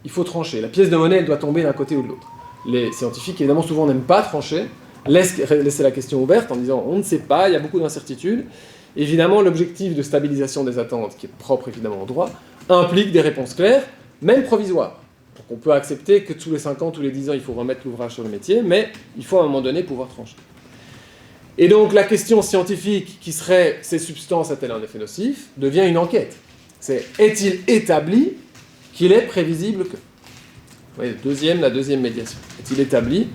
Il faut trancher. La pièce de monnaie, elle doit tomber d'un côté ou de l'autre. Les scientifiques, évidemment, souvent n'aiment pas trancher, laisser la question ouverte en disant on ne sait pas, il y a beaucoup d'incertitudes. Évidemment, l'objectif de stabilisation des attentes, qui est propre évidemment au droit, implique des réponses claires, même provisoires. Donc on peut accepter que tous les 5 ans, tous les 10 ans, il faut remettre l'ouvrage sur le métier, mais il faut à un moment donné pouvoir trancher. Et donc la question scientifique qui serait ces substances a-t-elles un effet nocif devient une enquête. C'est est-il établi qu'il est prévisible que... Vous voyez, la deuxième médiation. Est-il établi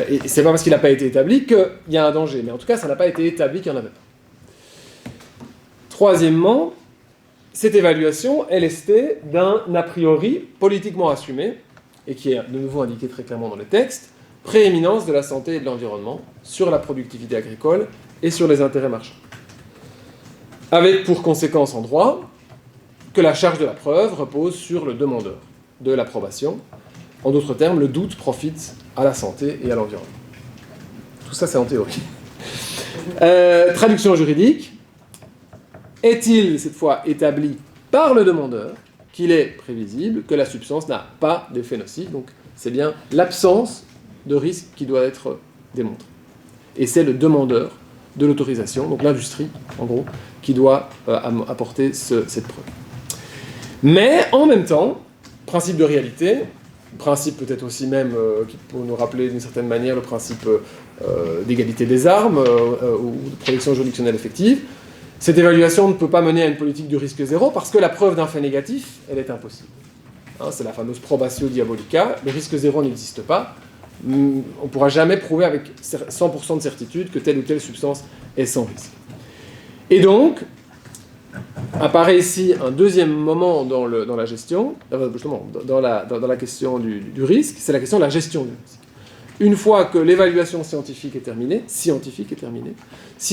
et c'est pas parce qu'il n'a pas été établi qu'il y a un danger, mais en tout cas ça n'a pas été établi qu'il n'y en avait pas. Troisièmement, cette évaluation est lestée d'un a priori politiquement assumé, et qui est de nouveau indiqué très clairement dans les textes, prééminence de la santé et de l'environnement sur la productivité agricole et sur les intérêts marchands. Avec pour conséquence en droit que la charge de la preuve repose sur le demandeur de l'approbation. En d'autres termes, le doute profite à la santé et à l'environnement. Tout ça, c'est en théorie. Traduction juridique. Est-il, cette fois, établi par le demandeur qu'il est prévisible que la substance n'a pas d'effet nocif ? Donc, c'est bien l'absence de risque qui doit être démontrée. Et c'est le demandeur de l'autorisation, donc l'industrie, en gros, qui doit apporter cette preuve. Mais, en même temps, principe de réalité, principe peut-être aussi même qui peut nous rappeler d'une certaine manière le principe d'égalité des armes ou de protection juridictionnelle effective. Cette évaluation ne peut pas mener à une politique du risque zéro parce que la preuve d'un fait négatif, elle est impossible. C'est la fameuse probatio diabolica, le risque zéro n'existe pas. On ne pourra jamais prouver avec 100% de certitude que telle ou telle substance est sans risque. Et donc, apparaît ici un deuxième moment dans la gestion, justement, dans la question du risque, c'est la question de la gestion du risque. Une fois que l'évaluation scientifique est terminée, si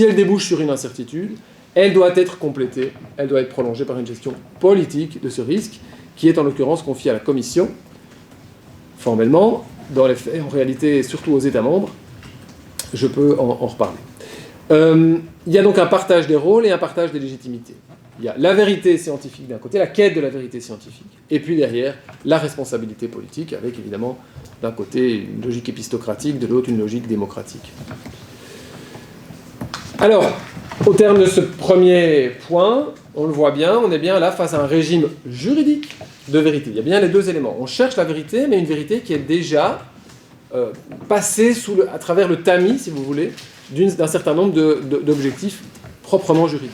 elle débouche sur une incertitude, elle doit être complétée, elle doit être prolongée par une gestion politique de ce risque, qui est en l'occurrence confiée à la Commission, formellement, dans les faits, en réalité, surtout aux États membres. Je peux en reparler. Il y a donc un partage des rôles et un partage des légitimités. Il y a la vérité scientifique d'un côté, la quête de la vérité scientifique, et puis derrière, la responsabilité politique, avec évidemment d'un côté une logique épistocratique, de l'autre une logique démocratique. Alors, au terme de ce premier point, on le voit bien, on est bien là face à un régime juridique de vérité. Il y a bien les deux éléments. On cherche la vérité, mais une vérité qui est déjà passée à travers le tamis, si vous voulez, d'un certain nombre d'objectifs proprement juridiques.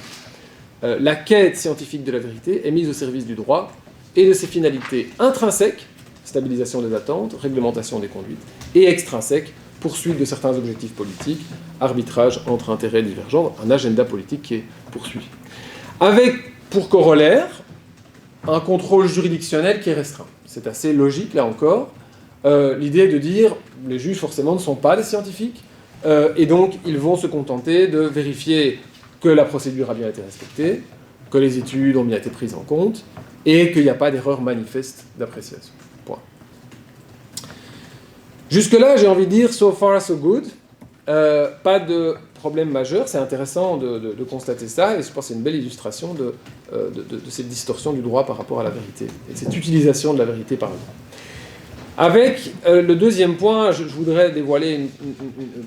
La quête scientifique de la vérité est mise au service du droit et de ses finalités intrinsèques, stabilisation des attentes, réglementation des conduites, et extrinsèques, poursuite de certains objectifs politiques, arbitrage entre intérêts divergents, un agenda politique qui est poursuivi. Avec, pour corollaire, un contrôle juridictionnel qui est restreint. C'est assez logique, là encore. L'idée de dire, les juges forcément ne sont pas des scientifiques, et donc ils vont se contenter de vérifier que la procédure a bien été respectée, que les études ont bien été prises en compte, et qu'il n'y a pas d'erreur manifeste d'appréciation. Point. Jusque-là, j'ai envie de dire, so far so good. Pas de problème majeur, c'est intéressant de constater ça, et je pense que c'est une belle illustration de cette distorsion du droit par rapport à la vérité, et de cette utilisation de la vérité par le droit. Avec le deuxième point, je voudrais dévoiler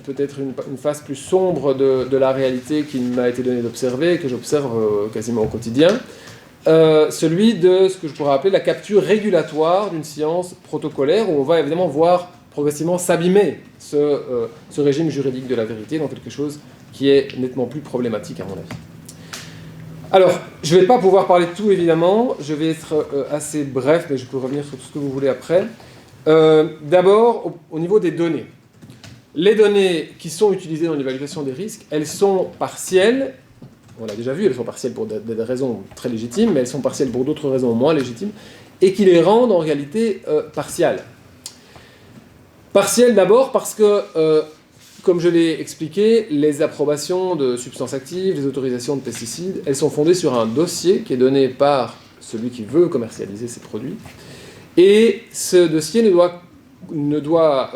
peut-être une face plus sombre de la réalité qui m'a été donnée d'observer, que j'observe quasiment au quotidien, celui de ce que je pourrais appeler la capture régulatoire d'une science protocolaire, où on va évidemment voir progressivement s'abîmer ce régime juridique de la vérité dans quelque chose qui est nettement plus problématique à mon avis. Alors, je ne vais pas pouvoir parler de tout évidemment, je vais être assez bref, mais je peux revenir sur tout ce que vous voulez après. D'abord, au niveau des données. Les données qui sont utilisées dans l'évaluation des risques, elles sont partielles, on l'a déjà vu, elles sont partielles pour des raisons très légitimes, mais elles sont partielles pour d'autres raisons moins légitimes, et qui les rendent en réalité partiales. Partielles d'abord parce que, comme je l'ai expliqué, les approbations de substances actives, les autorisations de pesticides, elles sont fondées sur un dossier qui est donné par celui qui veut commercialiser ces produits. Et ce dossier ne doit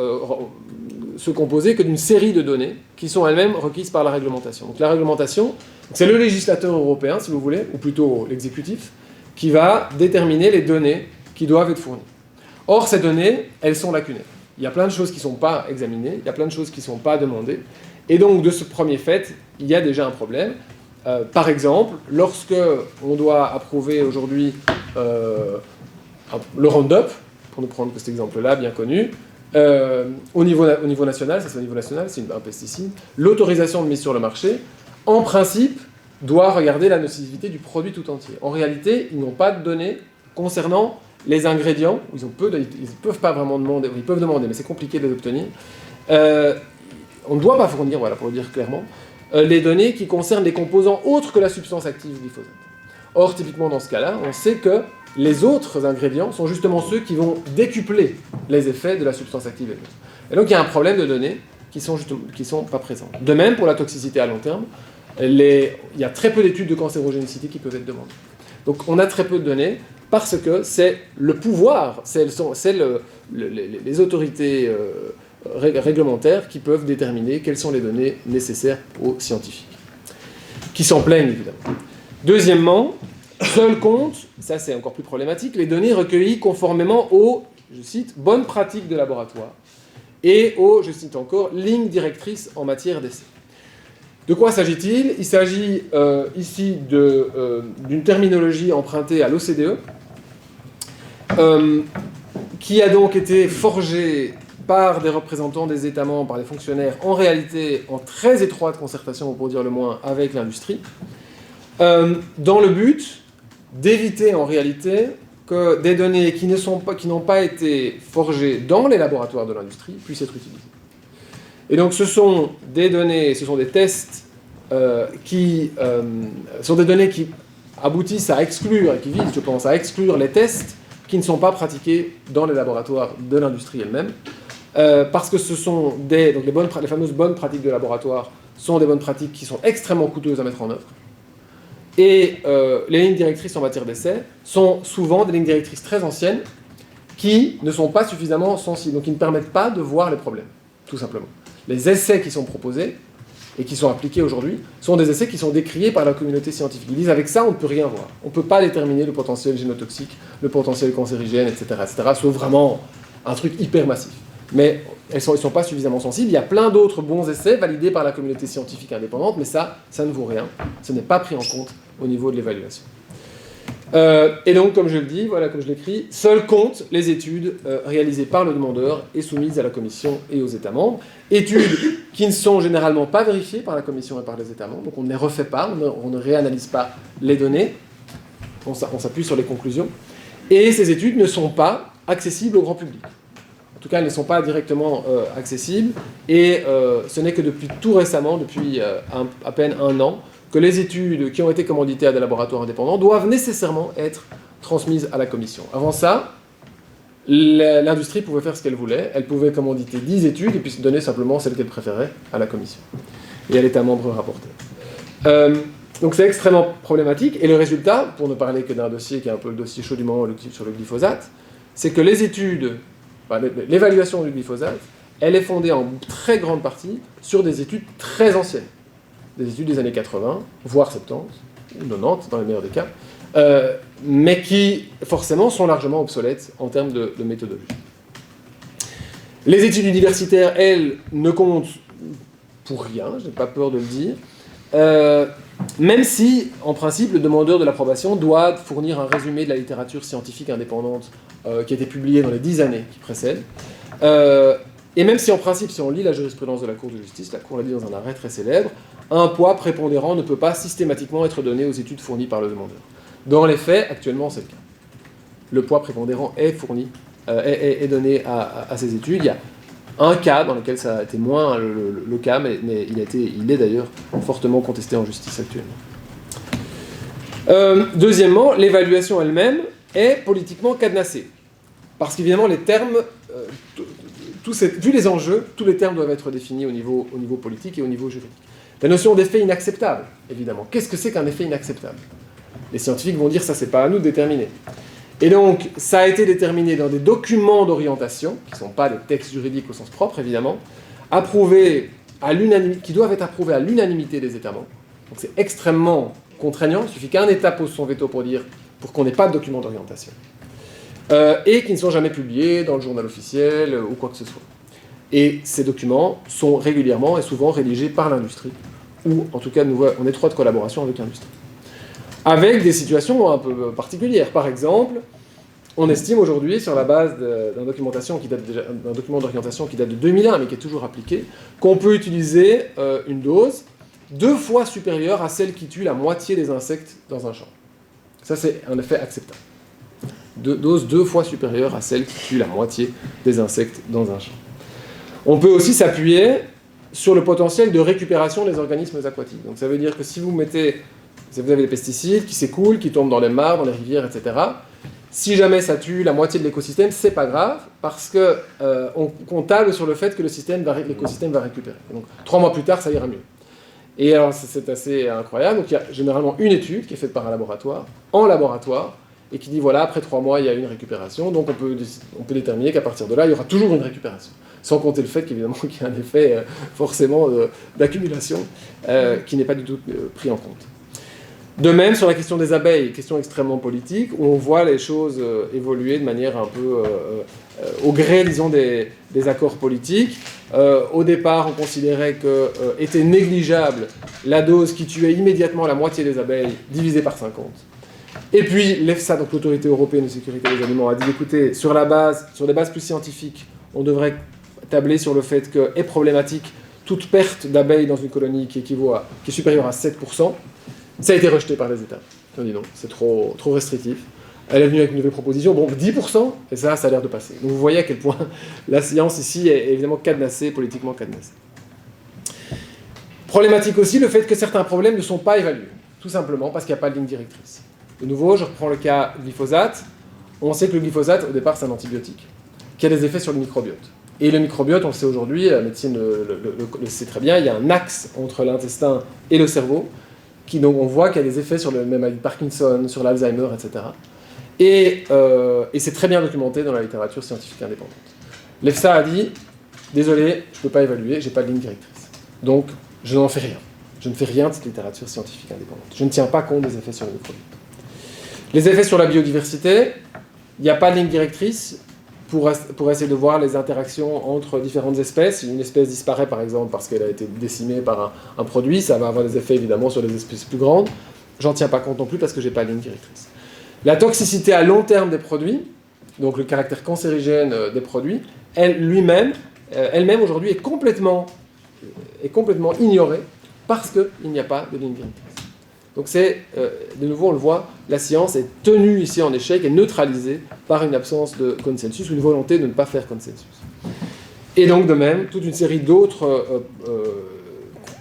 se composer que d'une série de données qui sont elles-mêmes requises par la réglementation. Donc la réglementation, c'est le législateur européen, si vous voulez, ou plutôt l'exécutif, qui va déterminer les données qui doivent être fournies. Or, ces données, elles sont lacunaires. Il y a plein de choses qui ne sont pas examinées, il y a plein de choses qui ne sont pas demandées. Et donc, de ce premier fait, il y a déjà un problème. Par exemple, lorsque on doit approuver aujourd'hui le Roundup, pour ne prendre que cet exemple-là, bien connu, au niveau national, ça c'est au niveau national, c'est un pesticide, l'autorisation de mise sur le marché, en principe, doit regarder la nocivité du produit tout entier. En réalité, ils n'ont pas de données concernant les ingrédients, ils ne peuvent pas vraiment demander, ils peuvent demander, mais c'est compliqué de les obtenir. On ne doit pas fournir, voilà, pour le dire clairement, les données qui concernent les composants autres que la substance active glyphosate. Or, typiquement dans ce cas-là, on sait que les autres ingrédients sont justement ceux qui vont décupler les effets de la substance active elle-même. Et donc il y a un problème de données qui sont pas présentes. De même, pour la toxicité à long terme, il y a très peu d'études de cancérogénicité qui peuvent être demandées. Donc on a très peu de données parce que c'est le pouvoir, c'est les autorités réglementaires qui peuvent déterminer quelles sont les données nécessaires aux scientifiques, qui s'en plaignent évidemment. Deuxièmement, seul compte, ça c'est encore plus problématique, les données recueillies conformément aux, je cite, bonnes pratiques de laboratoire et aux, je cite encore, lignes directrices en matière d'essai. De quoi s'agit-il ? Il s'agit ici d'une terminologie empruntée à l'OCDE, qui a donc été forgée par des représentants des États membres, par des fonctionnaires, en réalité en très étroite concertation, pour dire le moins, avec l'industrie, dans le but d'éviter en réalité que des données qui n'ont pas été forgées dans les laboratoires de l'industrie puissent être utilisées. Et donc ce sont des données, ce sont des tests qui sont des données qui aboutissent à exclure, et qui visent, je pense, à exclure les tests qui ne sont pas pratiqués dans les laboratoires de l'industrie elle-même, parce que ce sont donc les fameuses bonnes pratiques de laboratoire sont des bonnes pratiques qui sont extrêmement coûteuses à mettre en œuvre. Et les lignes directrices en matière d'essai sont souvent des lignes directrices très anciennes qui ne sont pas suffisamment sensibles, donc qui ne permettent pas de voir les problèmes, tout simplement. Les essais qui sont proposés et qui sont appliqués aujourd'hui sont des essais qui sont décriés par la communauté scientifique. Ils disent avec ça, on ne peut rien voir. On ne peut pas déterminer le potentiel génotoxique, le potentiel cancérigène, etc., sauf vraiment un truc hyper massif. Mais ils ne sont pas suffisamment sensibles. Il y a plein d'autres bons essais validés par la communauté scientifique indépendante, mais ça ne vaut rien. Ce n'est pas pris en compte au niveau de l'évaluation. Et donc, comme je le dis, voilà, comme je l'écris, seules comptent les études réalisées par le demandeur et soumises à la Commission et aux États membres. Études qui ne sont généralement pas vérifiées par la Commission et par les États membres, donc on ne les refait pas, on ne réanalyse pas les données, on s'appuie sur les conclusions. Et ces études ne sont pas accessibles au grand public. En tout cas, elles ne sont pas directement accessibles, et ce n'est que depuis tout récemment, depuis à peine un an, que les études qui ont été commanditées à des laboratoires indépendants doivent nécessairement être transmises à la Commission. Avant ça, l'industrie pouvait faire ce qu'elle voulait, elle pouvait commanditer 10 études et puis donner simplement celles qu'elle préférait à la Commission et à l'État membre rapporteur. Donc c'est extrêmement problématique, et le résultat, pour ne parler que d'un dossier qui est un peu le dossier chaud du moment sur le glyphosate, c'est que les études, l'évaluation du glyphosate, elle est fondée en très grande partie sur des études très anciennes. Des études des années 80, voire 70, ou 90 dans les meilleurs des cas, mais qui, forcément, sont largement obsolètes en termes de méthodologie. Les études universitaires, elles, ne comptent pour rien, je n'ai pas peur de le dire, même si, en principe, le demandeur de l'approbation doit fournir un résumé de la littérature scientifique indépendante qui a été publiée dans les 10 années qui précèdent. Et même si, en principe, si on lit la jurisprudence de la Cour de justice, la Cour l'a dit dans un arrêt très célèbre, un poids prépondérant ne peut pas systématiquement être donné aux études fournies par le demandeur. Dans les faits, actuellement, c'est le cas. Le poids prépondérant est donné à ces études. Il y a un cas dans lequel ça a été moins le cas, mais il est d'ailleurs fortement contesté en justice actuellement. Deuxièmement, l'évaluation elle-même est politiquement cadenassée. Parce qu'évidemment, les termes, vu les enjeux, tous les termes doivent être définis au niveau politique et au niveau juridique. La notion d'effet inacceptable, évidemment. Qu'est-ce que c'est qu'un effet inacceptable ? Les scientifiques vont dire ça, c'est pas à nous de déterminer. Et donc, ça a été déterminé dans des documents d'orientation, qui ne sont pas des textes juridiques au sens propre, évidemment, qui doivent être approuvés à l'unanimité des États membres. Donc c'est extrêmement contraignant, il suffit qu'un État pose son veto pour qu'on n'ait pas de documents d'orientation. Et qui ne sont jamais publiés dans le journal officiel ou quoi que ce soit. Et ces documents sont régulièrement et souvent rédigés par l'industrie, ou en tout cas en étroite collaboration avec l'industrie. Avec des situations un peu particulières. Par exemple, on estime aujourd'hui, sur la base d'un document d'orientation qui date de 2001, mais qui est toujours appliqué, qu'on peut utiliser une dose 2 fois supérieure à celle qui tue la moitié des insectes dans un champ. Ça, c'est un effet acceptable. Dose 2 fois supérieure à celle qui tue la moitié des insectes dans un champ. On peut aussi s'appuyer sur le potentiel de récupération des organismes aquatiques. Donc ça veut dire que si vous avez des pesticides qui s'écoulent, qui tombent dans les mares, dans les rivières, etc., si jamais ça tue la moitié de l'écosystème, c'est pas grave, parce qu'on table sur le fait que l'écosystème va récupérer. Donc 3 mois plus tard, ça ira mieux. Et alors c'est assez incroyable. Donc il y a généralement une étude qui est faite par un laboratoire, et qui dit voilà, après 3 mois, il y a une récupération, donc on peut déterminer qu'à partir de là, il y aura toujours une récupération. Sans compter le fait qu'évidemment qu'il y a un effet forcément d'accumulation qui n'est pas du tout pris en compte. De même, sur la question des abeilles, question extrêmement politique, où on voit les choses évoluer de manière un peu au gré, disons, des accords politiques. Au départ, on considérait que était négligeable la dose qui tuait immédiatement la moitié des abeilles, divisée par 50. Et puis, l'EFSA, donc l'Autorité européenne de sécurité des aliments, a dit, écoutez, sur des bases plus scientifiques, on devrait tabler sur le fait que est problématique toute perte d'abeilles dans une colonie qui est supérieure à 7%. Ça a été rejeté par les États. Ils ont dit non, c'est trop restrictif. Elle est venue avec une nouvelle proposition, bon, 10%, et ça a l'air de passer. Donc vous voyez à quel point la science ici est évidemment cadenassée, politiquement cadenassée. Problématique aussi le fait que certains problèmes ne sont pas évalués, tout simplement parce qu'il n'y a pas de ligne directrice. De nouveau, je reprends le cas glyphosate. On sait que le glyphosate, au départ, c'est un antibiotique, qui a des effets sur le microbiote. Et le microbiote, on le sait aujourd'hui, la médecine le sait très bien, il y a un axe entre l'intestin et le cerveau, donc on voit qu'il y a des effets sur le même Parkinson, sur l'Alzheimer, etc. Et c'est très bien documenté dans la littérature scientifique indépendante. L'EFSA a dit, désolé, je ne peux pas évaluer, je n'ai pas de ligne directrice. Donc, je n'en fais rien. Je ne fais rien de cette littérature scientifique indépendante. Je ne tiens pas compte des effets sur les produits. Les effets sur la biodiversité, il n'y a pas de ligne directrice pour essayer de voir les interactions entre différentes espèces. Si une espèce disparaît, par exemple, parce qu'elle a été décimée par un produit, ça va avoir des effets, évidemment, sur les espèces plus grandes. J'en tiens pas compte non plus parce que je n'ai pas de ligne directrice. La toxicité à long terme des produits, donc le caractère cancérigène des produits, elle-même aujourd'hui est complètement ignorée parce qu'il n'y a pas de ligne directrice. Donc de nouveau on le voit, la science est tenue ici en échec et neutralisée par une absence de consensus ou une volonté de ne pas faire consensus. Et donc de même, toute une série d'autres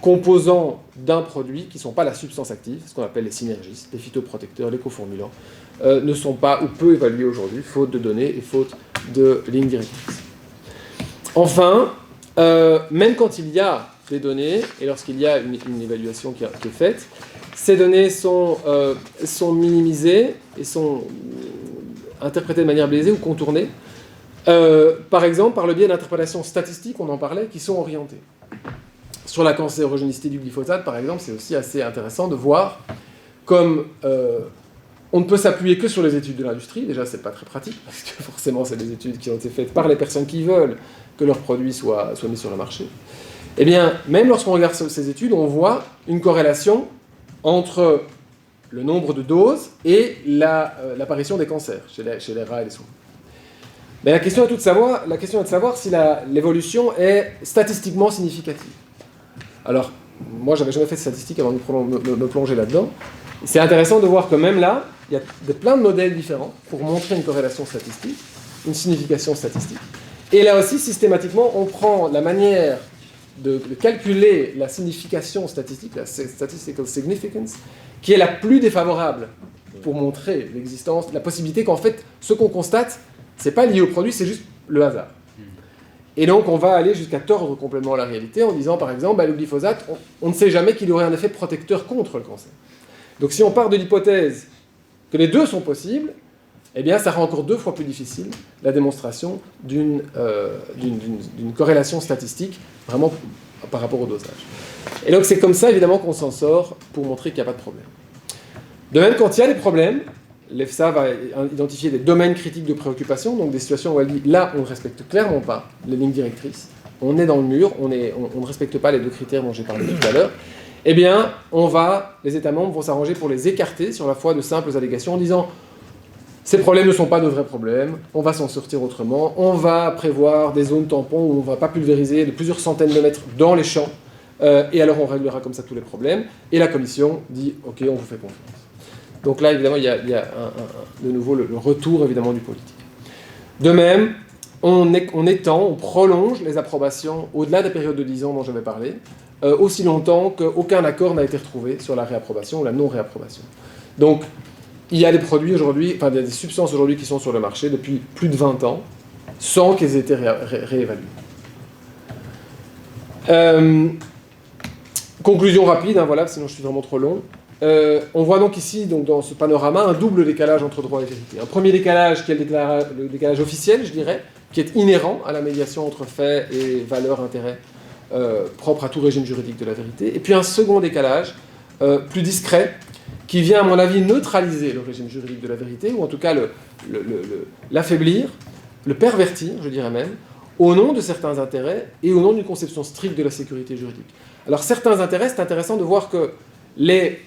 composants d'un produit qui ne sont pas la substance active, ce qu'on appelle les synergistes, les phytoprotecteurs, les coformulants, ne sont pas ou peu évalués aujourd'hui, faute de données et faute de lignes directrices. Enfin, même quand il y a des données, et lorsqu'il y a une évaluation qui est faite, ces données sont minimisées et sont interprétées de manière biaisée ou contournées, par exemple par le biais d'interprétations statistiques, on en parlait, qui sont orientées. Sur la cancérogénicité du glyphosate, par exemple, c'est aussi assez intéressant de voir comme on ne peut s'appuyer que sur les études de l'industrie. Déjà, c'est pas très pratique, parce que forcément, c'est des études qui ont été faites par les personnes qui veulent que leurs produits soient mis sur le marché. Eh bien, même lorsqu'on regarde ces études, on voit une corrélation entre le nombre de doses et l'apparition des cancers chez les rats et les souris. Mais la question est de savoir si l'évolution est statistiquement significative. Alors, moi, j'avais jamais fait de statistiques avant de me plonger là-dedans. C'est intéressant de voir que même là, il y a plein de modèles différents pour montrer une corrélation statistique, une signification statistique. Et là aussi, systématiquement, on prend la manière de calculer la signification statistique, la statistical significance, qui est la plus défavorable pour montrer l'existence, la possibilité qu'en fait, ce qu'on constate, c'est pas lié au produit, c'est juste le hasard. Et donc, on va aller jusqu'à tordre complètement la réalité en disant, par exemple, le glyphosate, on ne sait jamais qu'il aurait un effet protecteur contre le cancer. Donc, si on part de l'hypothèse que les deux sont possibles, eh bien, ça rend encore 2 fois plus difficile la démonstration d'une corrélation statistique, vraiment par rapport au dosage. Et donc, c'est comme ça, évidemment, qu'on s'en sort pour montrer qu'il n'y a pas de problème. De même, quand il y a des problèmes, l'EFSA va identifier des domaines critiques de préoccupation, donc des situations où elle dit là, on ne respecte clairement pas les lignes directrices, on est dans le mur, on ne respecte pas les 2 critères dont j'ai parlé tout à l'heure. Eh bien, les États membres vont s'arranger pour les écarter sur la foi de simples allégations en disant ces problèmes ne sont pas de vrais problèmes, on va s'en sortir autrement, on va prévoir des zones tampons où on ne va pas pulvériser de plusieurs centaines de mètres dans les champs, et alors on réglera comme ça tous les problèmes, et la Commission dit ok, on vous fait confiance. Donc là, évidemment, il y a de nouveau le retour évidemment du politique. De même, on prolonge les approbations au-delà des périodes de 10 ans dont j'avais parlé, aussi longtemps qu'aucun accord n'a été retrouvé sur la réapprobation ou la non-réapprobation. Donc, il y a des produits aujourd'hui, enfin des substances aujourd'hui qui sont sur le marché depuis plus de 20 ans, sans qu'elles aient été réévaluées. Conclusion rapide, voilà, sinon je suis vraiment trop long. On voit donc ici, dans ce panorama, un double décalage entre droit et vérité. Un premier décalage qui est le décalage officiel, je dirais, qui est inhérent à la médiation entre faits et valeurs, intérêts, propre à tout régime juridique de la vérité. Et puis un second décalage, plus discret, qui vient, à mon avis, neutraliser le régime juridique de la vérité, ou en tout cas l'affaiblir, le pervertir, je dirais même, au nom de certains intérêts et au nom d'une conception stricte de la sécurité juridique. Alors certains intérêts, c'est intéressant de voir que les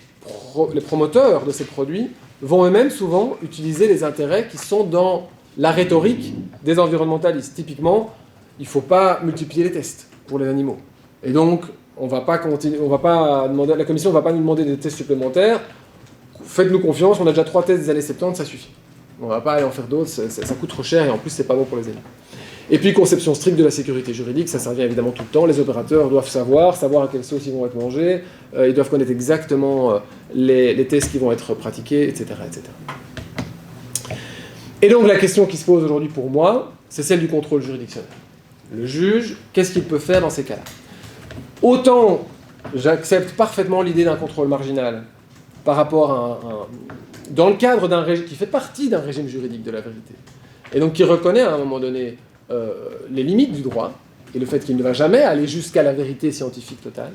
promoteurs de ces produits vont eux-mêmes souvent utiliser les intérêts qui sont dans la rhétorique des environnementalistes. Typiquement, il ne faut pas multiplier les tests pour les animaux. Et donc, la Commission ne va pas nous demander des tests supplémentaires. Faites-nous confiance, on a déjà 3 tests des années 70, ça suffit. On ne va pas aller en faire d'autres, ça coûte trop cher et en plus, c'est pas bon pour les animaux. Et puis, conception stricte de la sécurité juridique, ça revient évidemment tout le temps. Les opérateurs doivent savoir à quelle sauce ils vont être mangés, ils doivent connaître exactement les tests qui vont être pratiqués, etc., etc. Et donc, la question qui se pose aujourd'hui pour moi, c'est celle du contrôle juridictionnel. Le juge, qu'est-ce qu'il peut faire dans ces cas-là ? Autant j'accepte parfaitement l'idée d'un contrôle marginal par rapport dans le cadre d'un régime qui fait partie d'un régime juridique de la vérité, et donc qui reconnaît à un moment donné les limites du droit, et le fait qu'il ne va jamais aller jusqu'à la vérité scientifique totale,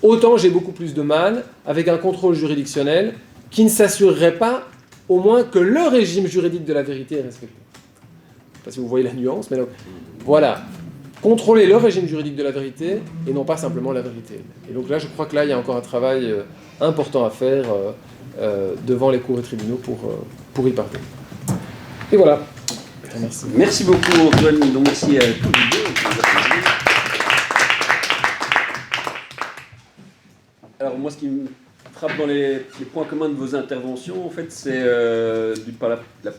autant j'ai beaucoup plus de mal avec un contrôle juridictionnel qui ne s'assurerait pas au moins que le régime juridique de la vérité est respecté. Je ne sais pas si vous voyez la nuance, mais donc, voilà. Contrôler le régime juridique de la vérité et non pas simplement la vérité. Et donc là, je crois que là, il y a encore un travail important à faire devant les cours et tribunaux pour y parvenir. Et voilà. Merci. Merci beaucoup Antoine, donc merci à tous les deux. Alors moi, ce qui me frappe dans les points communs de vos interventions, en fait, c'est par la